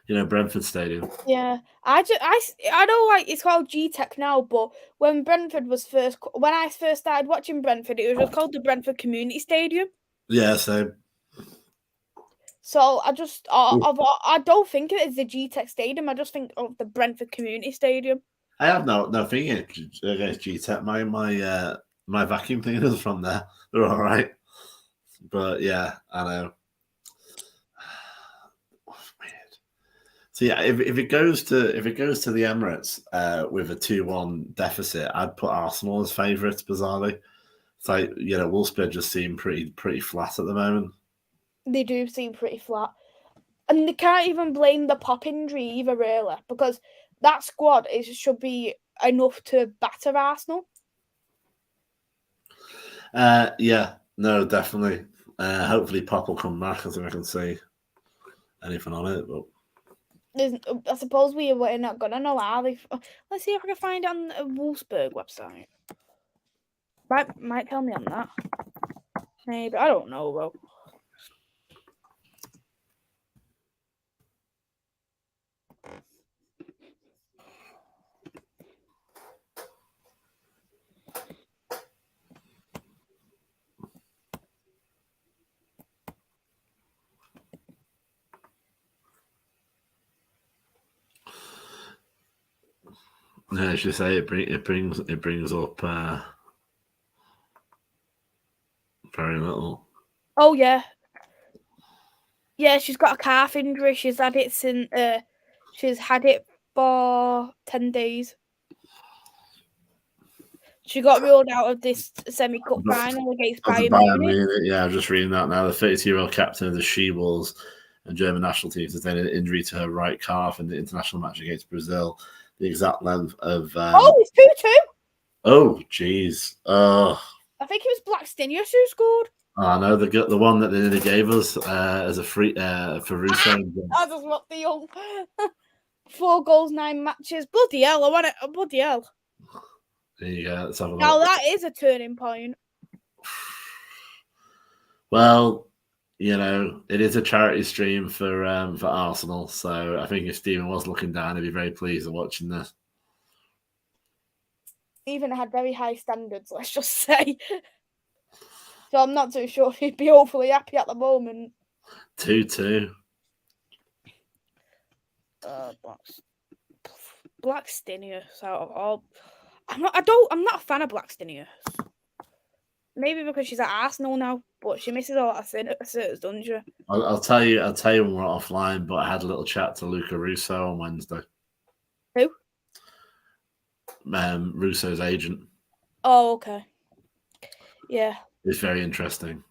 You know, Brentford Stadium. Yeah, I know like it's called G-Tech now, but when Brentford was when I first started watching Brentford, it was just called the Brentford Community Stadium. Yeah, same. So I don't think it is the G-Tech Stadium. I just think of the Brentford Community Stadium. I have no thing against G-Tech. My My vacuum cleaners from there. They're all right. But yeah, I know. Weird. So yeah, if it goes to the Emirates with a 2-1 deficit, I'd put Arsenal as favourites. Bizarrely, it's like Wolfsburg just seem pretty flat at the moment. They do seem pretty flat, and they can't even blame the Pop injury either, really, because that squad should be enough to batter Arsenal. Yeah, no, definitely. Hopefully, Pop will come back. I think I can see anything on it, but. I suppose we're not gonna know, are they? Let's see if I can find it on the Wolfsburg website. Might tell me on that. Maybe, I don't know though. Yeah, as you say, it brings up very little. Oh yeah, she's got a calf injury. She's had it since she's had it for 10 days. She got ruled out of this semi-cup final against Bayern Munich. Yeah, I'm just reading that now. The 32-year-old captain of the She-Wolves and German national team sustained an injury to her right calf in the international match against Brazil. The exact length of it's 2-2. Oh, jeez. I think it was Blackstenius who scored. I know the one that they nearly gave us as a free for Russo. I just want the young 4 goals, 9 matches. Bloody hell! I want it. Bloody hell! There you go. Let's have a look. Now that is a turning point. Well, it is a charity stream for Arsenal, so I think if Stephen was looking down, he'd be very pleased at watching this. Even had very high standards, let's just say. So I'm not too sure he'd be awfully happy at the moment. 2-2. Blackstenius out of all. I'm not a fan of Blackstenius. Maybe because she's at Arsenal now, but she misses a lot of sitters, doesn't she? I'll tell you when we're offline, but I had a little chat to Luca Russo on Wednesday. Who? Russo's agent. Oh, okay. Yeah. It's very interesting.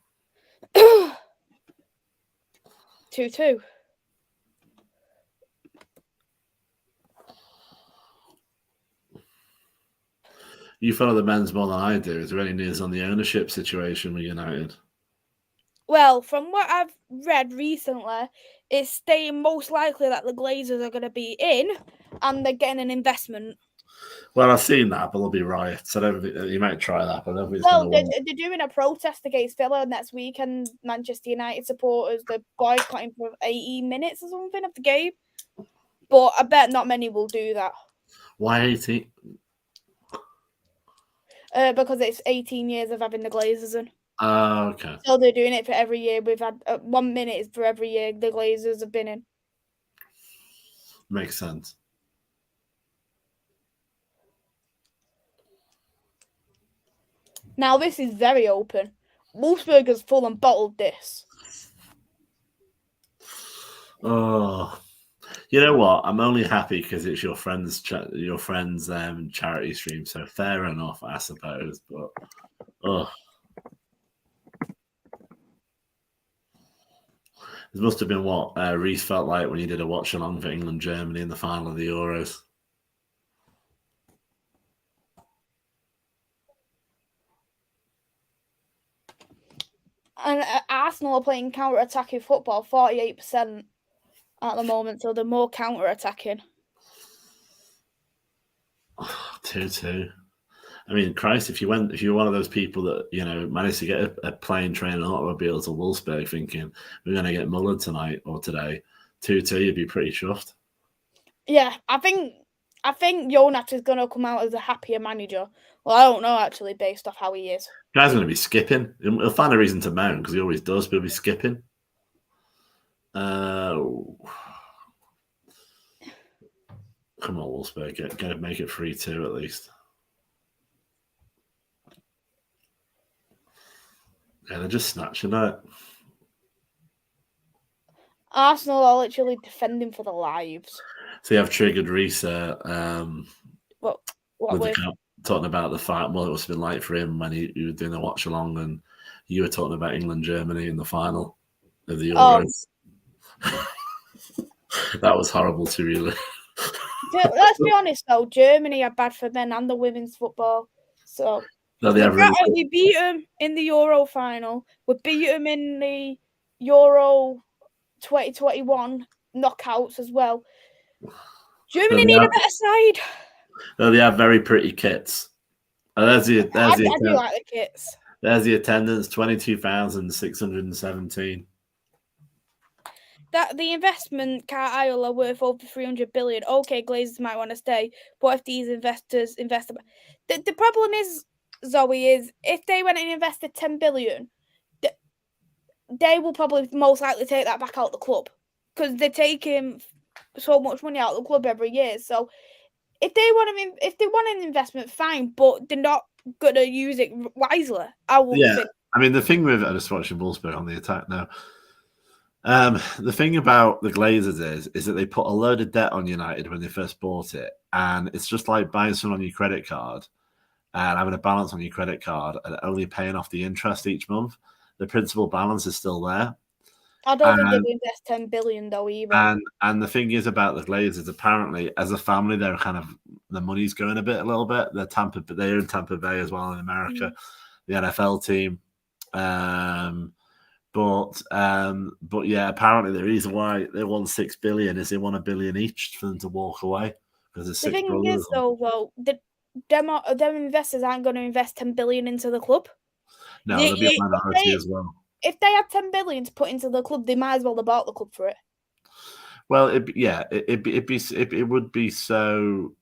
2-2. You follow the men's more than I do. Is there any news on the ownership situation with United? Well, from what I've read recently, it's staying most likely that the Glazers are going to be in and they're getting an investment. Well, I've seen that, but there'll be riots. I don't think you might try that, but I don't think it's well, they're doing a protest against Villa next week, and Manchester United supporters, they're boycotting for 18 minutes or something of the game. But I bet not many will do that. Why 18? Because it's 18 years of having the Glazers in. Oh, okay. So they're doing it for every year. We've had 1 minute is for every year the Glazers have been in. Makes sense. Now this is very open. Wolfsburg has full and bottled this. Oh, you know what? I'm only happy because it's your friend's charity stream. So fair enough, I suppose. But this must have been what Reece felt like when he did a watch-along for England Germany in the final of the Euros. And Arsenal are playing counter-attacking football, 48% at the moment, so they're more counter-attacking. 2-2. I mean, Christ, if you're one of those people that managed to get a plane, train, and automobile to Wolfsburg, thinking we're going to get mullered tonight or today, 2-2, you'd be pretty chuffed. Yeah, I think Jonas is going to come out as a happier manager. Well, I don't know actually, based off how he is. Guy's going to be skipping. He'll find a reason to moan because he always does, but he'll be skipping. Come on, Wolfsburg, get to make it 3-2 at least. Yeah, they're just snatching it. Arsenal are literally defending for their lives. So you have triggered reset. What With with? talking about the fight, what it must have been like for him when he was doing the watch along, and you were talking about England Germany in the final of the Euros. That was horrible to really. Let's be honest though, Germany are bad for men and the women's football. So No, they have really we beat them in the Euro final. We beat them in the Euro 2021 knockouts as well. Germany need a better side. No, they have very pretty kits. I do like the kits. There's the attendance, 22,617. That the investment Carlisle are worth over 300 billion. Okay, Glazers might want to stay, but if these investors invest, the problem is, Zoe, is if they went and invested 10 billion, they will probably most likely take that back out the club because they're taking so much money out of the club every year. So if they want an investment, fine, but they're not gonna use it wisely. I mean, the thing with I just watching Wolfsburg on the attack now. The thing about the Glazers is that they put a load of debt on United when they first bought it, and it's just like buying something on your credit card and having a balance on your credit card and only paying off the interest each month. The principal balance is still there. I don't think they'll invest 10 billion though either. And the thing is about the Glazers, apparently, as a family, they're kind of the money's going a little bit. They're in Tampa Bay as well in America, the NFL team. But yeah, apparently the reason why they won $6 billion is they won $1 billion each for them to walk away because there's 6 brothers. The thing is though, them investors aren't going to invest 10 billion into the club. No, there'll be a minority as well. If they had 10 billion to put into the club, they might as well have bought the club for it. Well, it would be so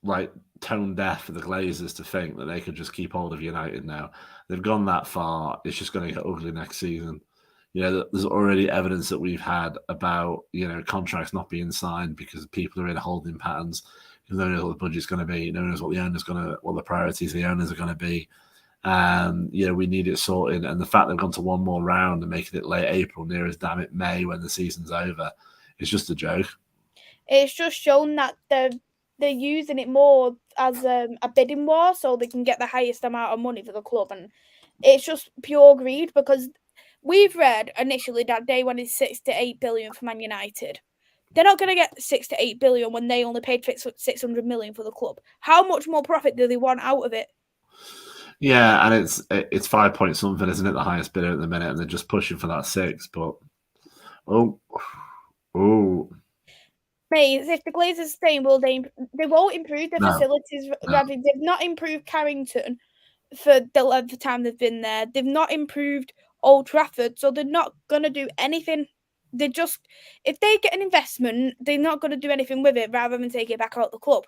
like tone deaf for the Glazers to think that they could just keep hold of United now. They've gone that far. It's just going to get ugly next season. You know, there's already evidence that we've had about, you know, contracts not being signed because people are in holding patterns. Because no one knows what the budget's going to be. No one knows what the priorities of the owners are going to be. You know, we need it sorted. And the fact they've gone to one more round and making it late April, near as damn it May when the season's over, it's just a joke. It's just shown that they're using it more as a bidding war so they can get the highest amount of money for the club. And it's just pure greed because we've read initially that they wanted 6 to 8 billion for Man United. They're not going to get 6 to 8 billion when they only paid 600 million for the club. How much more profit do they want out of it? Yeah, and it's 5 point something, isn't it? The highest bidder at the minute, and they're just pushing for that 6. But Mays, if the Glazers stay, they won't improve their facilities. No. They've not improved Carrington for the length of time they've been there. They've not improved Old Trafford, so they're not going to do anything. They just, if they get an investment, they're not going to do anything with it rather than take it back out the club.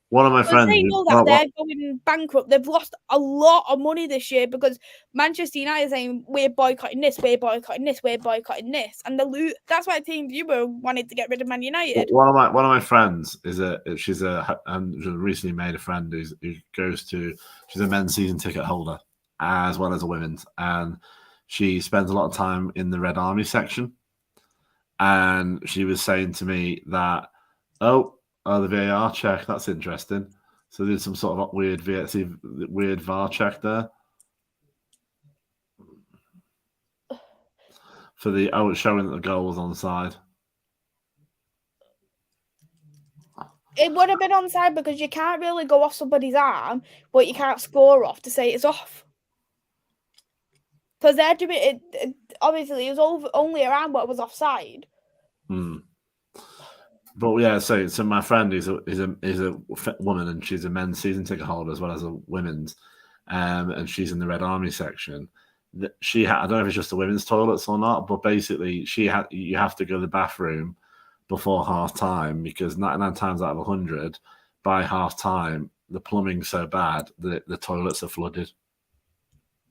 One of my friends, they know that they're going bankrupt. They've lost a lot of money this year because Manchester United are saying we're boycotting this, we're boycotting this, we're boycotting this, and that's why Team Viewer wanted to get rid of Man United. One of my friends she's recently made a friend who she's a men's season ticket holder as well as a women's, and she spends a lot of time in the Red Army section, and she was saying to me that the VAR check, that's interesting. So there's some sort of weird VAR check there. For it's showing that the goal was onside. It would have been onside because you can't really go off somebody's arm, but you can't score off to say it's off. Because they're doing it, obviously, it was only around what was offside. But yeah, so my friend is a woman, and she's a men's season ticket holder as well as a women's, and she's in the Red Army section. I don't know if it's just the women's toilets or not, but basically you have to go to the bathroom before half time because 99 times out of 100, by half time the plumbing's so bad that the toilets are flooded.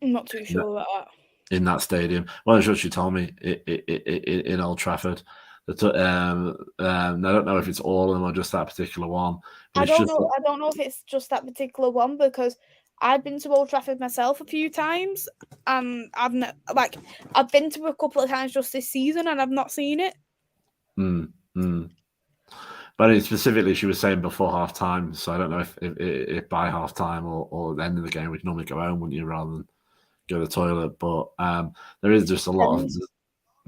I'm not too sure about that. In that stadium, well, that's what she told me in Old Trafford. I don't know if it's all of them or just that particular one. But I it's don't just know. I don't know if it's just that particular one because I've been to Old Trafford myself a few times, and I've been to a couple of times just this season, and I've not seen it. But specifically, she was saying before half time, so I don't know if by half time or the end of the game, we'd normally go home, wouldn't you, rather than go to the toilet. But there is just a lot of.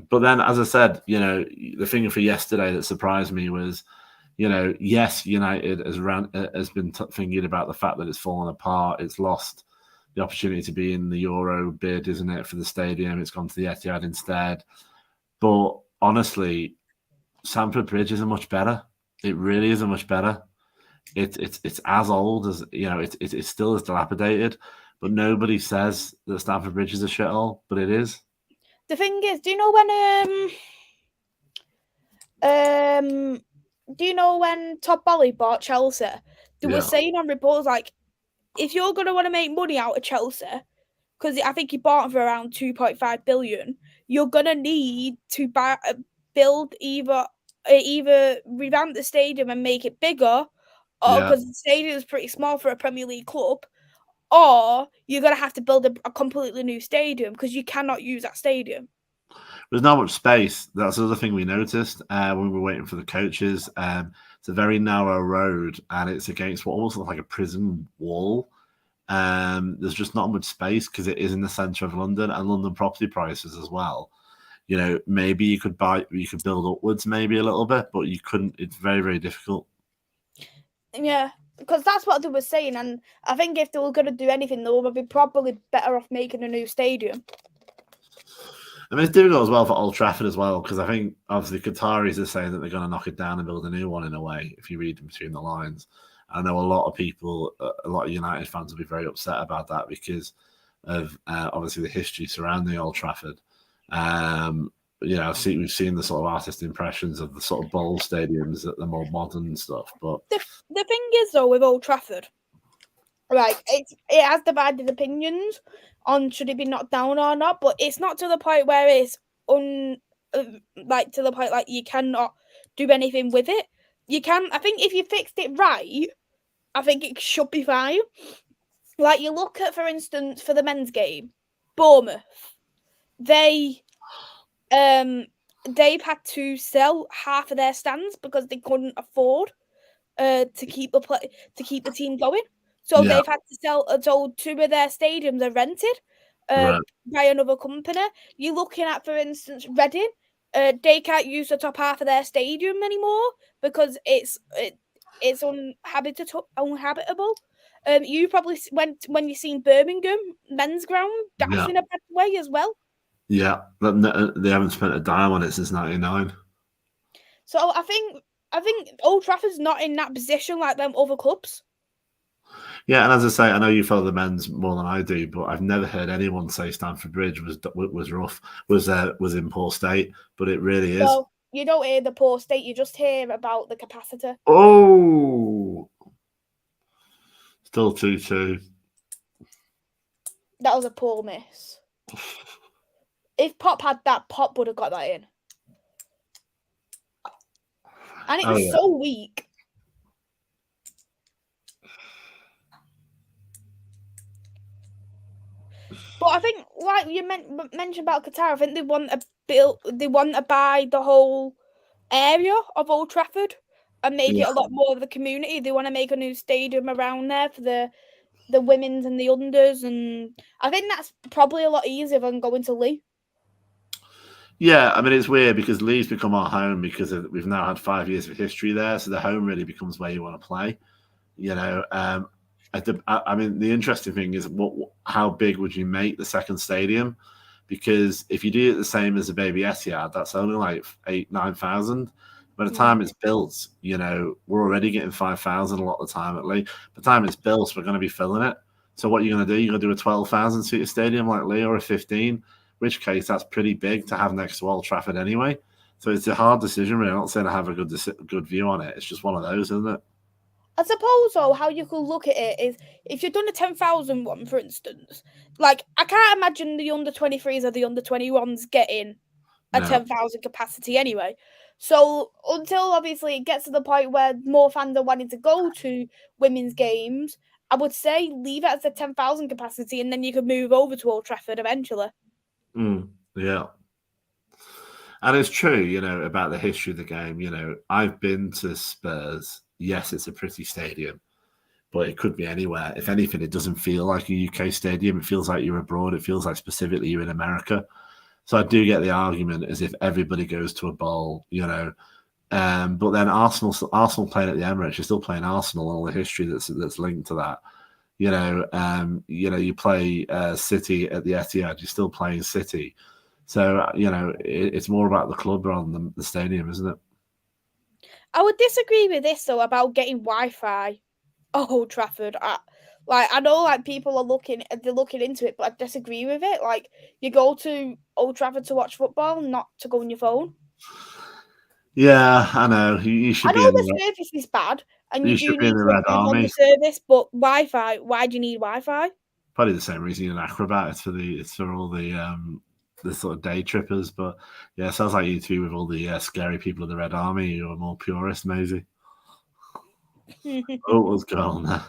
But then, as I said, the thing for yesterday that surprised me was, yes, United has been thinking about the fact that it's fallen apart. It's lost the opportunity to be in the Euro bid, isn't it, for the stadium? It's gone to the Etihad instead. But honestly, Stamford Bridge isn't much better. It really isn't much better. It's as old as it's still as dilapidated, but nobody says that Stamford Bridge is a shithole, but it is. The thing is, do you know when Todd Boehly bought Chelsea? They were saying on reports like, if you're gonna want to make money out of Chelsea, because I think he bought them for around 2.5 billion, you're gonna need to build either revamp the stadium and make it bigger, or because the stadium is pretty small for a Premier League club, or you're gonna have to build a completely new stadium because you cannot use that stadium. There's not much space. That's the other thing we noticed when we were waiting for the coaches. It's a very narrow road, and it's against what almost looks like a prison wall. There's just not much space because it is in the centre of London, and London property prices as well. Maybe you could build upwards maybe a little bit, but you couldn't. It's very, very difficult. Yeah, because that's what they were saying, and I think if they were going to do anything, they would be probably better off making a new stadium. I mean, it's difficult as well for Old Trafford as well, because I think obviously Qataris are saying that they're going to knock it down and build a new one in a way, if you read between the lines. I know a lot of people, a lot of United fans will be very upset about that because of obviously the history surrounding Old Trafford. We've seen the sort of artist impressions of the sort of bowl stadiums, that the more modern stuff. But the thing is, though, with Old Trafford, right, it has divided opinions on should it be knocked down or not, but it's not to the point where it's to the point like you cannot do anything with it. You can, I think, if you fixed it right, I think it should be fine. Like you look at, for instance, for the men's game, Bournemouth, they've had to sell half of their stands because they couldn't afford to keep the team going. So they've had to sell. So 2 of their stadiums are rented by another company. You're looking at, for instance, Reading. They can't use the top half of their stadium anymore because it's uninhabitable. You probably went when you seen Birmingham men's ground. That's in a bad way as well. Yeah, they haven't spent a dime on it since '99. So I think Old Trafford's not in that position like them other clubs. Yeah, and as I say, I know you follow the men's more than I do, but I've never heard anyone say Stamford Bridge was rough, was in poor state, but it really is. Well, you don't hear the poor state; you just hear about the capacity. Oh, still 2-2. That was a poor miss. If Pop had that, Pop would have got that in, and it was so weak. But I think, like you mentioned about Qatar, I think they want to buy the whole area of Old Trafford and make it a lot more of the community. They want to make a new stadium around there for the women's and the unders, and I think that's probably a lot easier than going to Lee. Yeah, I mean, it's weird because Lee's become our home because we've now had 5 years of history there, so the home really becomes where you want to play. I mean, the interesting thing is how big would you make the second stadium? Because if you do it the same as the baby Etihad, that's only like 8,000-9,000. By the time it's built, we're already getting 5,000 a lot of the time at Lee. By the time it's built, we're going to be filling it. So what you're going to do? You're going to do a 12,000 seat stadium like Lee, or a 15, which case that's pretty big to have next to Old Trafford anyway. So it's a hard decision. Really, I'm not saying I have a good view on it. It's just one of those, isn't it? I suppose, though, how you could look at it is if you've done a 10,000 one, for instance, like I can't imagine the under 23s or the under 21s getting a 10,000 capacity anyway. So until obviously it gets to the point where more fans are wanting to go to women's games, I would say leave it as a 10,000 capacity, and then you could move over to Old Trafford eventually. Yeah. And it's true, about the history of the game. I've been to Spurs. Yes, it's a pretty stadium, but it could be anywhere. If anything, it doesn't feel like a UK stadium. It feels like you're abroad. It feels like specifically you're in America. So I do get the argument as if everybody goes to a bowl, But then Arsenal playing at the Emirates, you're still playing Arsenal and all the history that's linked to that. You play City at the Etihad, you're still playing City. So it's more about the club rather than the stadium, isn't it? I would disagree with this though about getting Wi-Fi. Old Trafford. I know people are looking into it, but I disagree with it. Like, you go to Old Trafford to watch football, not to go on your phone. Yeah, I know. You should I be know in the the service is bad, and you you should do be in need the to Red improve on the Army. service, but Wi-Fi. Why do you need Wi-Fi? Probably the same reason you're an acrobat. It's for all the sort of day trippers. But yeah, it sounds like you two with all the scary people of the Red Army. You're more purist, Maisy. Oh, what's going on there?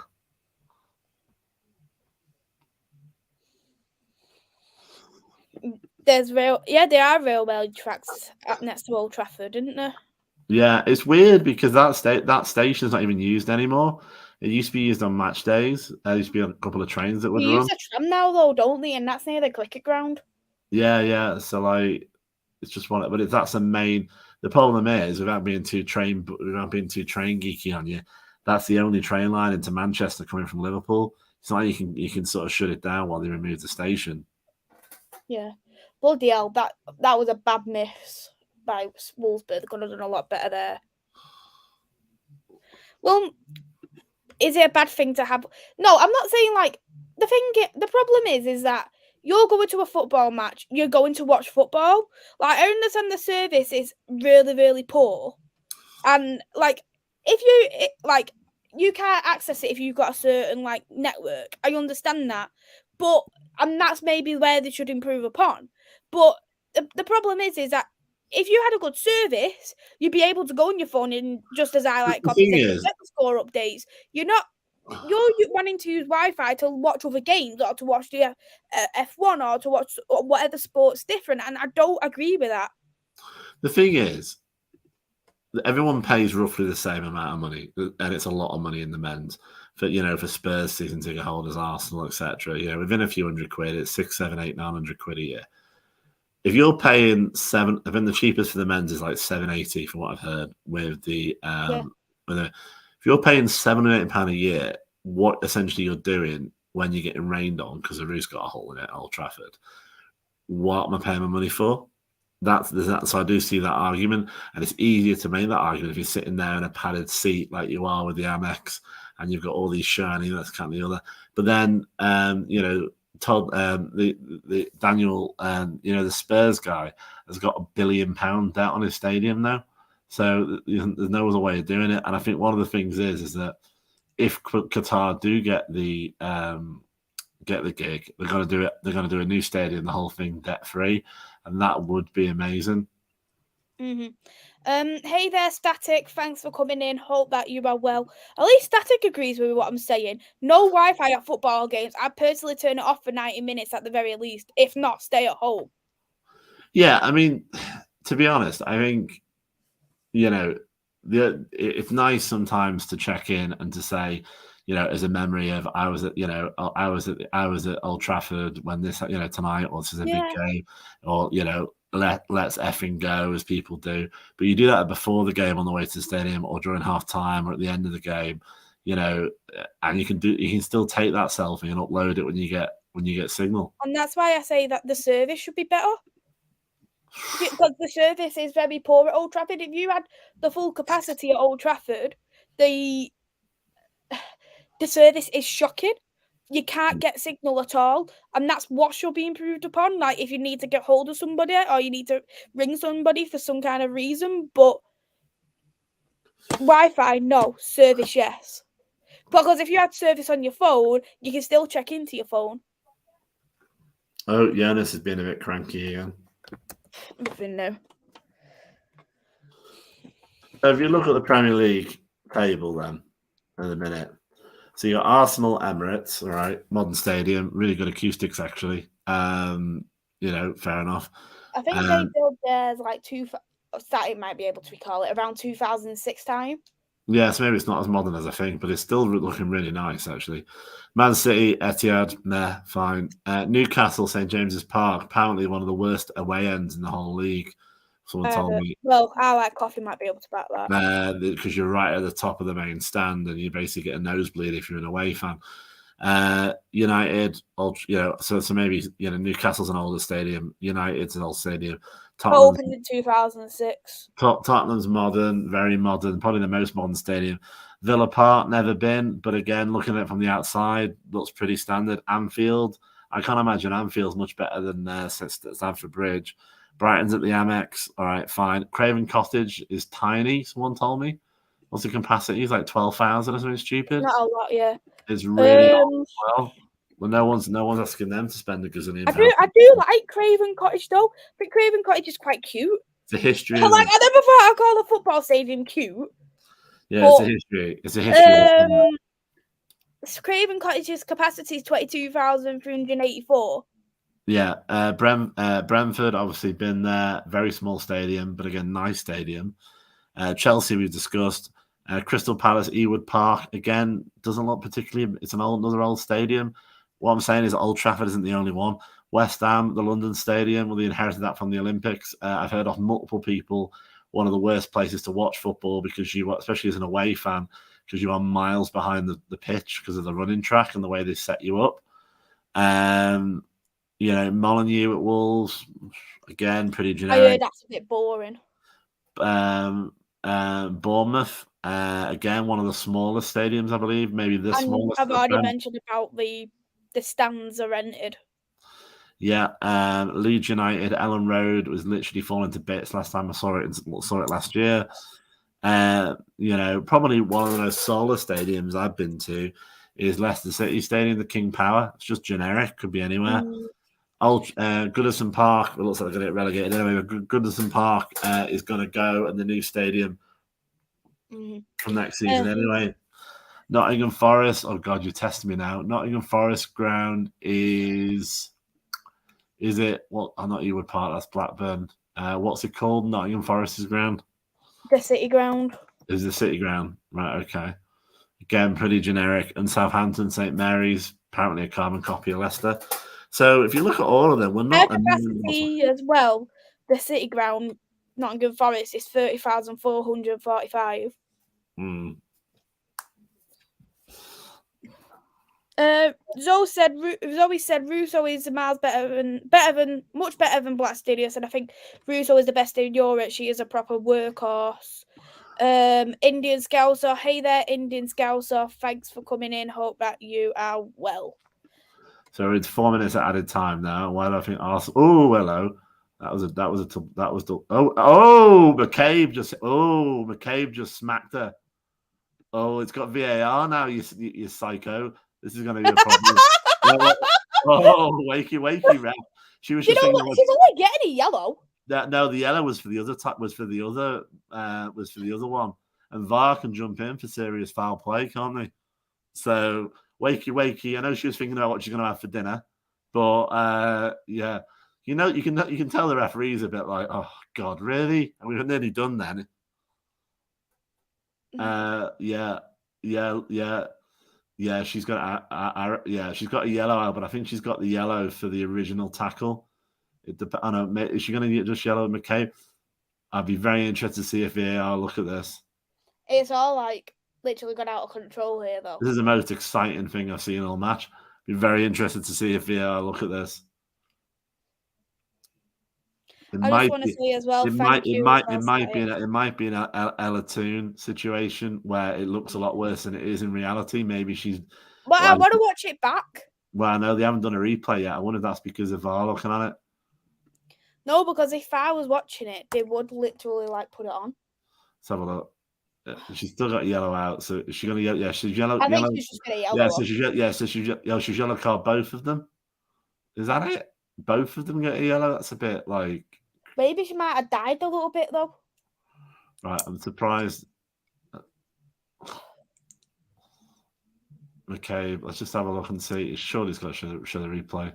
There are railway tracks up next to Old Trafford, isn't there? Yeah, it's weird because that station's not even used anymore. It used to be used on match days. There used to be a couple of trains that They would use run. a tram now though, don't they? And that's near the cricket ground. Yeah. So it's just one. But that's the main. The problem is without being too train geeky on you, that's the only train line into Manchester coming from Liverpool. It's not like you can sort of shut it down while they remove the station. Yeah, bloody hell, that was a bad miss by Wolfsburg. They could have done a lot better there. Well, is it a bad thing to have? No, I'm not saying the problem is that you're going to a football match, you're going to watch football. Like, I understand the service is really, really poor, and if you can't access it if you've got a certain network. I understand that, but and that's maybe where they should improve upon. But the problem is that if you had a good service, you'd be able to go on your phone and just as I The copies thing and is, get the score updates. You're wanting to use Wi-Fi to watch other games or to watch the F1 or to watch whatever sport's different, and I don't agree with that. the thing is, everyone pays roughly the same amount of money, and it's a lot of money in the men's. For Spurs season ticket holders, Arsenal, etc. Within a few hundred quid, it's 6, 7, 8, 900 quid a year. If you're paying seven, I think the cheapest for the men's is like £7.80 from what I've heard. With the if you're paying £7 or £8 a year, what essentially you're doing when you're getting rained on because the roof's got a hole in it at Old Trafford, what am I paying my money for? So I do see that argument, and it's easier to make that argument if you're sitting there in a padded seat like you are with the Amex, and you've got all these shiny, that's kind of the other. But then, Todd, the Daniel, the Spurs guy has got £1 billion debt on his stadium now. So there's no other way of doing it. And I think one of the things is that if Qatar do get the gig, they're going to do it. They're going to do a new stadium, the whole thing debt free, and that would be amazing. Hey there, Static. Thanks for coming in. Hope that you are well. At least Static agrees with what I'm saying. No Wi-Fi at football games. I personally turn it off for 90 minutes at the very least. If not, stay at home. Yeah, I mean, to be honest, I think it's nice sometimes to check in and to say, as a memory of I was at Old Trafford when this tonight, or this is a big game, or let's effing go, as people do. But you do that before the game on the way to the stadium, or during half time, or at the end of the game, and you can still take that selfie and upload it when you get signal. And that's why I say that the service should be better. Because the service is very poor at Old Trafford. If you had the full capacity at Old Trafford, the service is shocking. You can't get signal at all, and that's what should be improved upon. Like, if you need to get hold of somebody or you need to ring somebody for some kind of reason, but Wi-Fi, no. Service, yes. Because if you had service on your phone, you can still check into your phone. Oh, Jonas has been a bit cranky again. Nothing new. So if you look at the Premier League table, then in a minute, so you got Arsenal, Emirates, all right, modern stadium, really good acoustics actually. Fair enough. I think they built theirs like it might be able to recall it around 2006 time. Yeah, so maybe it's not as modern as I think, but it's still looking really nice, actually. Man City, Etihad, meh, fine. Newcastle, St James's Park, apparently one of the worst away ends in the whole league. Someone told me. Well, I like coffee might be able to back that. Because you're right at the top of the main stand and you basically get a nosebleed if you're an away fan. United, so maybe Newcastle's an older stadium. United's an old stadium. Opened in 2006. Tottenham's modern, very modern, probably the most modern stadium. Villa Park, never been, but again, looking at it from the outside, looks pretty standard. Anfield, I can't imagine Anfield's much better than Stamford Bridge. Brighton's at the Amex, all right, fine. Craven Cottage is tiny, someone told me. What's the capacity? It's like 12,000 or something stupid. Not a lot, yeah. It's really well. Well, no one's asking them to spend a gazillion pounds. I do like Craven Cottage though. I think Craven Cottage is quite cute. It's a history. I never thought I'd call a football stadium cute. Yeah, it's a history. It's a history. Craven Cottage's capacity is 22,384. Yeah, Brentford obviously been there. Very small stadium, but again, nice stadium. Chelsea we've discussed. Crystal Palace, Ewood Park, again, doesn't look particularly. It's another old stadium. What I'm saying is Old Trafford isn't the only one. West Ham, the London Stadium, well, they inherited that from the Olympics. I've heard of multiple people, one of the worst places to watch football because especially as an away fan, because you are miles behind the pitch because of the running track and the way they set you up. Molineux at Wolves, again, pretty generic. I heard that's a bit boring. Bournemouth, again, one of the smallest stadiums, I believe. Maybe the smallest. I've already mentioned about the stands are rented. Yeah, Leeds United, Ellen Road was literally falling to bits last time I saw it. Saw it last year. Probably one of the most soulless stadiums I've been to is Leicester City Stadium, the King Power. It's just generic, could be anywhere. Goodison Park, it looks like they're going to get relegated anyway, but Goodison Park is going to go in the new stadium from next season anyway. Nottingham Forest, oh God, you're testing me now. Nottingham Forest ground is it? Well, I'm not Ewood Park, that's Blackburn. What's it called? Nottingham Forest's ground? The City Ground. Is the City Ground. Right, okay. Again, pretty generic. And Southampton, St Mary's, apparently a carbon copy of Leicester. So if you look at all of them, we're not capacity as well. The City Ground, Nottingham Forest, is 30,445. Zoe said Russo is much better than Black Stadium, and I think Russo is the best in Europe. She is a proper workhorse. Indian Scouser, hey there, Indian Scouser. Thanks for coming in. Hope that you are well. So it's 4 minutes at added time now. Why do I think Arsenal? Oh, hello. McCabe just smacked her. Oh, it's got VAR now. You psycho. This is going to be a problem. Wakey, ref. She was just thinking. She's only getting a yellow. No, the yellow was for the other one, and VAR can jump in for serious foul play, can't they? So wakey. I know she was thinking about what she's going to have for dinner, but yeah, you can tell the referee's a bit like, oh God, really? And we were nearly done then. Yeah. She's got she's got a yellow out, but I think she's got the yellow for the original tackle. I know. Is she going to get just yellow McCabe? I'd be very interested to see if VAR look at this. It's all like literally got out of control here, though. This is the most exciting thing I've seen all match. Be very interested to see if VAR look at this. I just want to say as well, it might be an Ella Toon situation where it looks a lot worse than it is in reality. Maybe she's. Well, I want to watch it back. Well, I know they haven't done a replay yet. I wonder if that's because of VAR looking at it. No, because if I was watching it, they would literally put it on. Let's have a look. She's still got yellow out, so is she going to get? Yeah, she's yellow. I think she's just going to yellow. So she's yellow card both of them. Is that it? Both of them get a yellow. That's a bit like. Maybe she might have died a little bit though. Right, I'm surprised. McCabe, let's just have a look and see. Surely he's got to show the replay.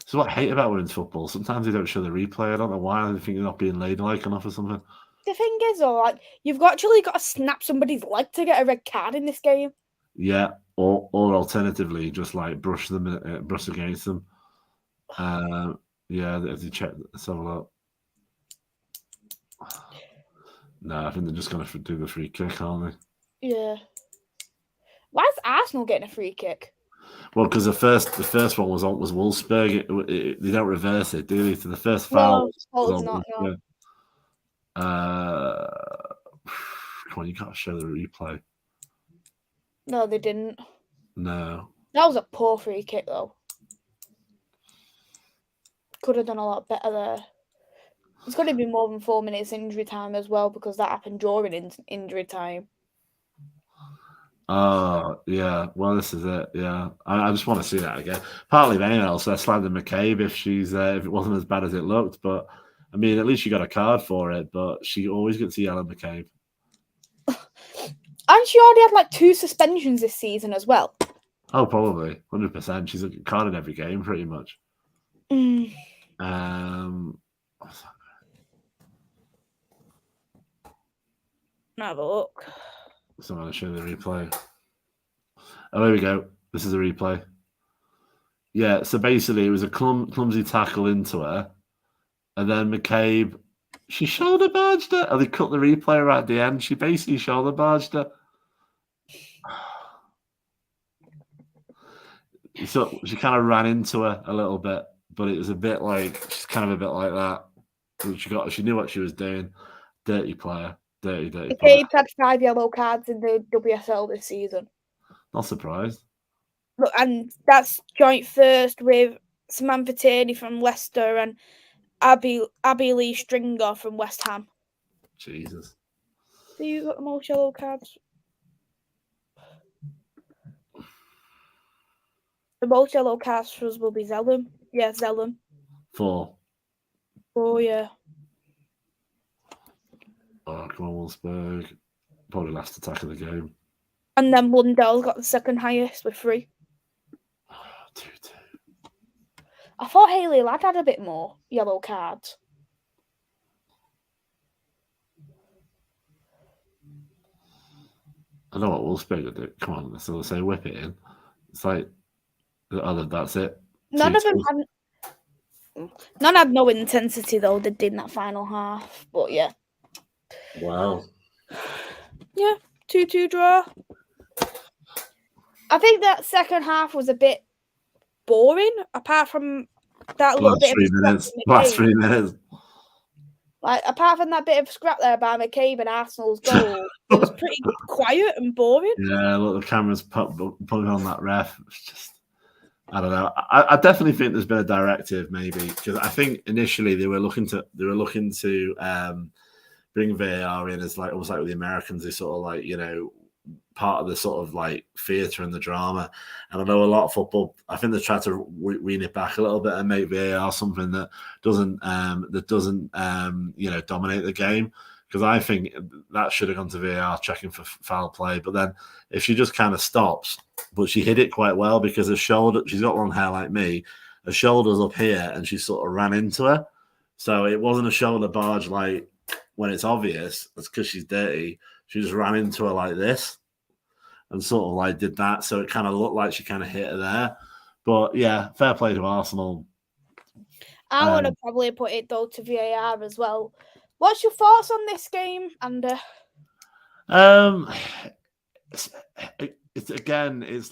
So what I hate about women's football, sometimes they don't show the replay. I don't know why. I think they're not being ladylike enough or something. The thing is, though, like you've actually got to snap somebody's leg to get a red card in this game. Yeah, or alternatively, just like brush against them. Yeah, if you check, let's have a look. No, I think they're just going to do the free kick, aren't they? Yeah. Why is Arsenal getting a free kick? Well, because the first one was Wolfsburg. They don't reverse it, do they? So the first foul was on Wolfsburg. Come on, you got to show the replay. No, they didn't. No. That was a poor free kick, though. Could have done a lot better there. It's going to be more than 4 minutes injury time as well, because that happened during injury time. Oh, yeah. Well, this is it. Yeah. I just want to see that again. Partly for anyone else, I slammed McCabe if it wasn't as bad as it looked. But, I mean, at least she got a card for it. But she always gets to yell at McCabe. And she already had like 2 suspensions this season as well. Oh, probably. 100%. She's a card in every game, pretty much. Have a look. So I'm going to show the replay. Oh, there we go. This is a replay. Yeah, so basically it was a clumsy tackle into her. And then McCabe, she shoulder barged her. Oh, they cut the replay right at the end. She basically shoulder barged her. So she kind of ran into her a little bit, but it was a bit like, she's kind of a bit like that. She knew what she was doing. Dirty player. Dirty player. McCabe had 5 yellow cards in the WSL this season. Not surprised. Look, and that's joint first with Samantha Tierney from Leicester and Abby Lee Stringer from West Ham. Jesus. So you got the most yellow cards? The most yellow cards for us will be Zellum. Yeah, Zellum. 4. Oh, yeah. Oh, come on, Wolfsburg. Probably last attack of the game. And then Blundell's got the second highest with 3. 2-2. I thought Hayley Ladd had a bit more yellow cards. I know what Wolfsburg would do. Come on, so they'll say whip it in. It's like, that's it. None had no intensity though. They did in that final half, but yeah. Wow. Yeah, 2-2 draw. I think that second half was a bit boring, apart from that little bit of last 3 minutes. Like, apart from that bit of scrap there by McCabe and Arsenal's goal, it was pretty quiet and boring. Yeah, look, the cameras putting on that ref. It's just, I don't know. I definitely think there's been a directive, maybe, because I think initially they were looking to bring VAR in as almost like with the Americans, they sort of like, part of the sort of like theatre and the drama. And I know a lot of football, I think they tried to wean it back a little bit and make VAR something that doesn't dominate the game. Because I think that should have gone to VAR checking for foul play. But then if she just kind of stops, but she hit it quite well because her shoulder, she's got long hair like me, her shoulder's up here and she sort of ran into her. So it wasn't a shoulder barge like when it's obvious. It's because she's dirty. She just ran into her like this and sort of like did that. So it kind of looked like she kind of hit her there. But yeah, fair play to Arsenal. I want to probably put it though to VAR as well. What's your thoughts on this game, Andy? It's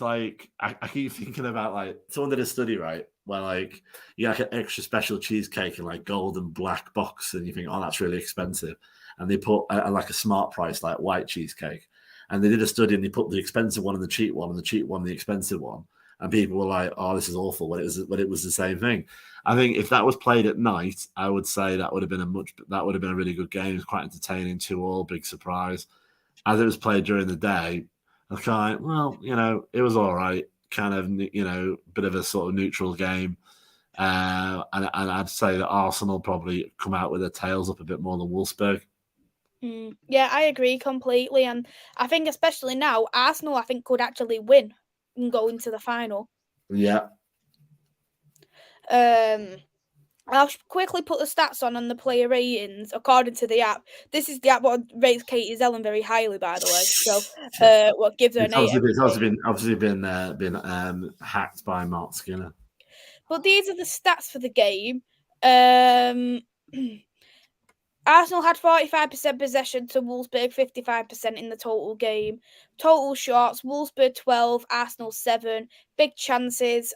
like I keep thinking about like someone did a study, right, where like you get an extra special cheesecake in like gold and black box, and you think, oh, that's really expensive, and they put like a smart price like white cheesecake, and they did a study and they put the expensive one and the cheap one, and the cheap one the expensive one, and people were like, oh, this is awful when it was the same thing. I think if that was played at night, I would say that would have been a really good game. It was quite entertaining, 2-2, big surprise. As it was played during the day, I was kind of like, well, it was all right, kind of, bit of a sort of neutral game. and I'd say that Arsenal probably come out with their tails up a bit more than Wolfsburg. Yeah, I agree completely, and I think especially now, Arsenal I think could actually win and go into the final. Yeah. I'll quickly put the stats on the player ratings according to the app. This is the app what rates Katie Zellin very highly, by the way. So, what gives her an 8? It's obviously been hacked by Mark Skinner. But these are the stats for the game. Arsenal had 45% possession to Wolfsburg 55% in the total game. Total shots, Wolfsburg 12, Arsenal 7. Big chances,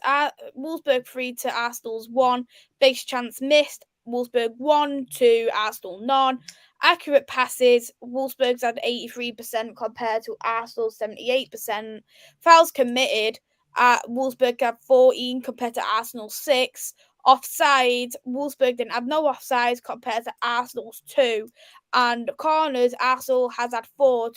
Wolfsburg 3 to Arsenal's 1. Big chance missed, Wolfsburg 1 to Arsenal none. Accurate passes, Wolfsburg's had 83% compared to Arsenal's 78%. Fouls committed, Wolfsburg had 14 compared to Arsenal's 6. Offside, Wolfsburg didn't have no offsides compared to Arsenal's 2. And corners, Arsenal has had 4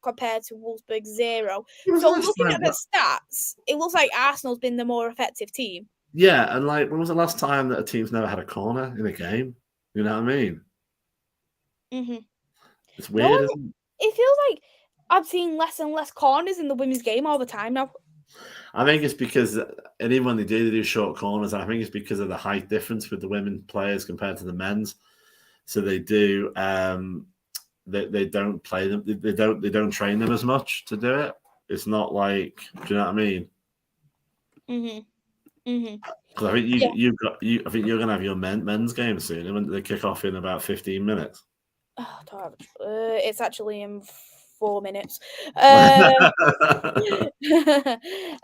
compared to Wolfsburg's 0. So looking at the stats, it looks like Arsenal's been the more effective team. Yeah, and like, when was the last time that a team's never had a corner in a game? You know what I mean? Mm-hmm. It's weird, isn't it? It feels like I've seen less and less corners in the women's game all the time now. I think it's because, and even when they do short corners, I think it's because of the height difference with the women players compared to the men's. So they do, they don't play them. They don't train them as much to do it. It's not like, do you know what I mean? Because I think I think you're gonna have your men's game soon, and they kick off in about 15 minutes. It's actually in 4 minutes. But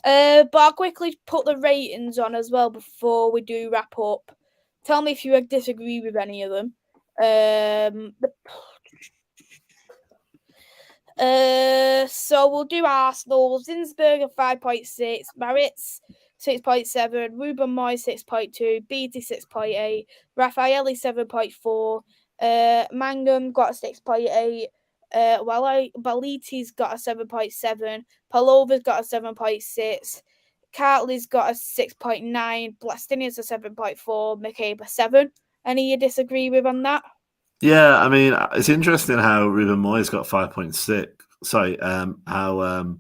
I'll quickly put the ratings on as well before we do wrap up. Tell me if you disagree with any of them. So we'll do Arsenal. Zinsberger 5.6, Maritz 6.7, Ruben Moy 6.2, Beatty 6.8, Raffaelli 7.4, Mangum got a 6.8. Baliti's got a 7.7, Palova's got a 7.6, Cartley's got a 6.9, Blastinian's a 7.4, McCabe a 7. Any you disagree with on that? Yeah, I mean, it's interesting how Ruben Moy's got 5.6. Sorry, how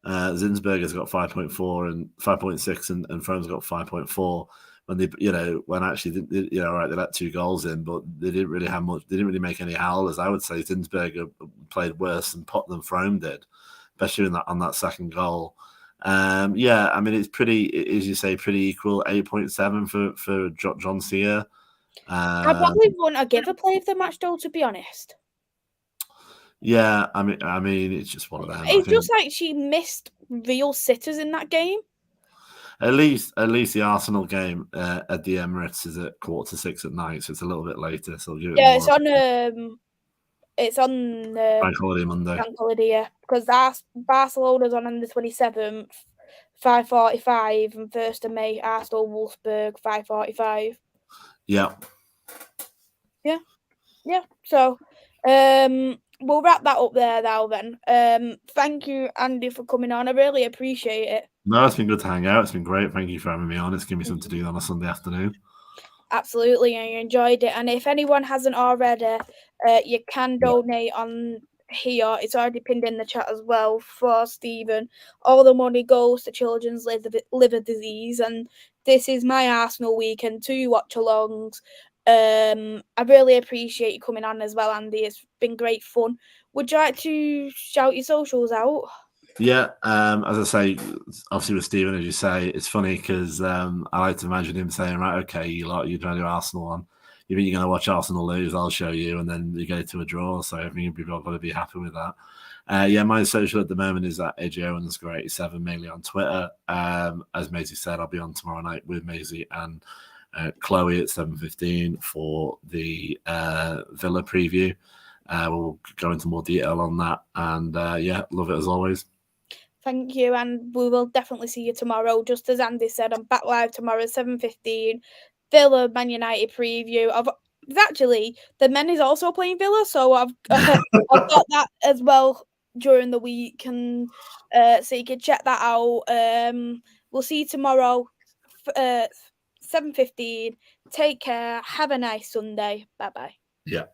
Zinsberger's got 5.4 and 5.6, and Frome's got 5.4. When they, when actually, right, they let 2 goals in, but they didn't really have much. They didn't really make any howlers. I would say Zinsberger played worse than Frome did, especially on that second goal. Yeah, I mean, it's pretty, as you say, pretty equal. 8.7 for John Sear. I probably wouldn't give a play of the match, though, to be honest. Yeah, I mean, it's just one of them. It's just like she missed real sitters in that game. At least the Arsenal game at the Emirates is at 5:45 at night, so it's a little bit later. So I'll give it more. It's on Bank Holiday Monday. Bank Holiday, yeah, because Barcelona's on the 27th, 5:45, and 1st of May, Arsenal Wolfsburg 5:45. Yeah. So, we'll wrap that up there now. Then, thank you, Andy, for coming on. I really appreciate it. No, it's been good to hang out. It's been great. Thank you for having me on. It's given me something to do on a Sunday afternoon. Absolutely, I enjoyed it. And if anyone hasn't already, you can donate on here. It's already pinned in the chat as well for Stephen. All the money goes to children's liver disease, and this is my Arsenal weekend, 2 watch-alongs. I really appreciate you coming on as well, Andy. It's been great fun. Would you like to shout your socials out? Yeah, as I say, obviously with Stephen, as you say, it's funny because I like to imagine him saying, right, okay, you're trying to do Arsenal on. You think you're going to watch Arsenal lose, I'll show you, and then you go to a draw. So I think people have got to be happy with that. Yeah, my social at the moment is at AJ_87, mainly on Twitter. As Maisy said, I'll be on tomorrow night with Maisy and Chloe at 7:15 for the Villa preview. We'll go into more detail on that, and yeah, love it as always. Thank you, and we will definitely see you tomorrow. Just as Andy said, I'm back live tomorrow at 7:15. Villa Man United preview. Actually, the men is also playing Villa, so I've got that as well during the week, and so you can check that out. We'll see you tomorrow. 7:15. Take care. Have a nice Sunday. Bye bye. Yeah.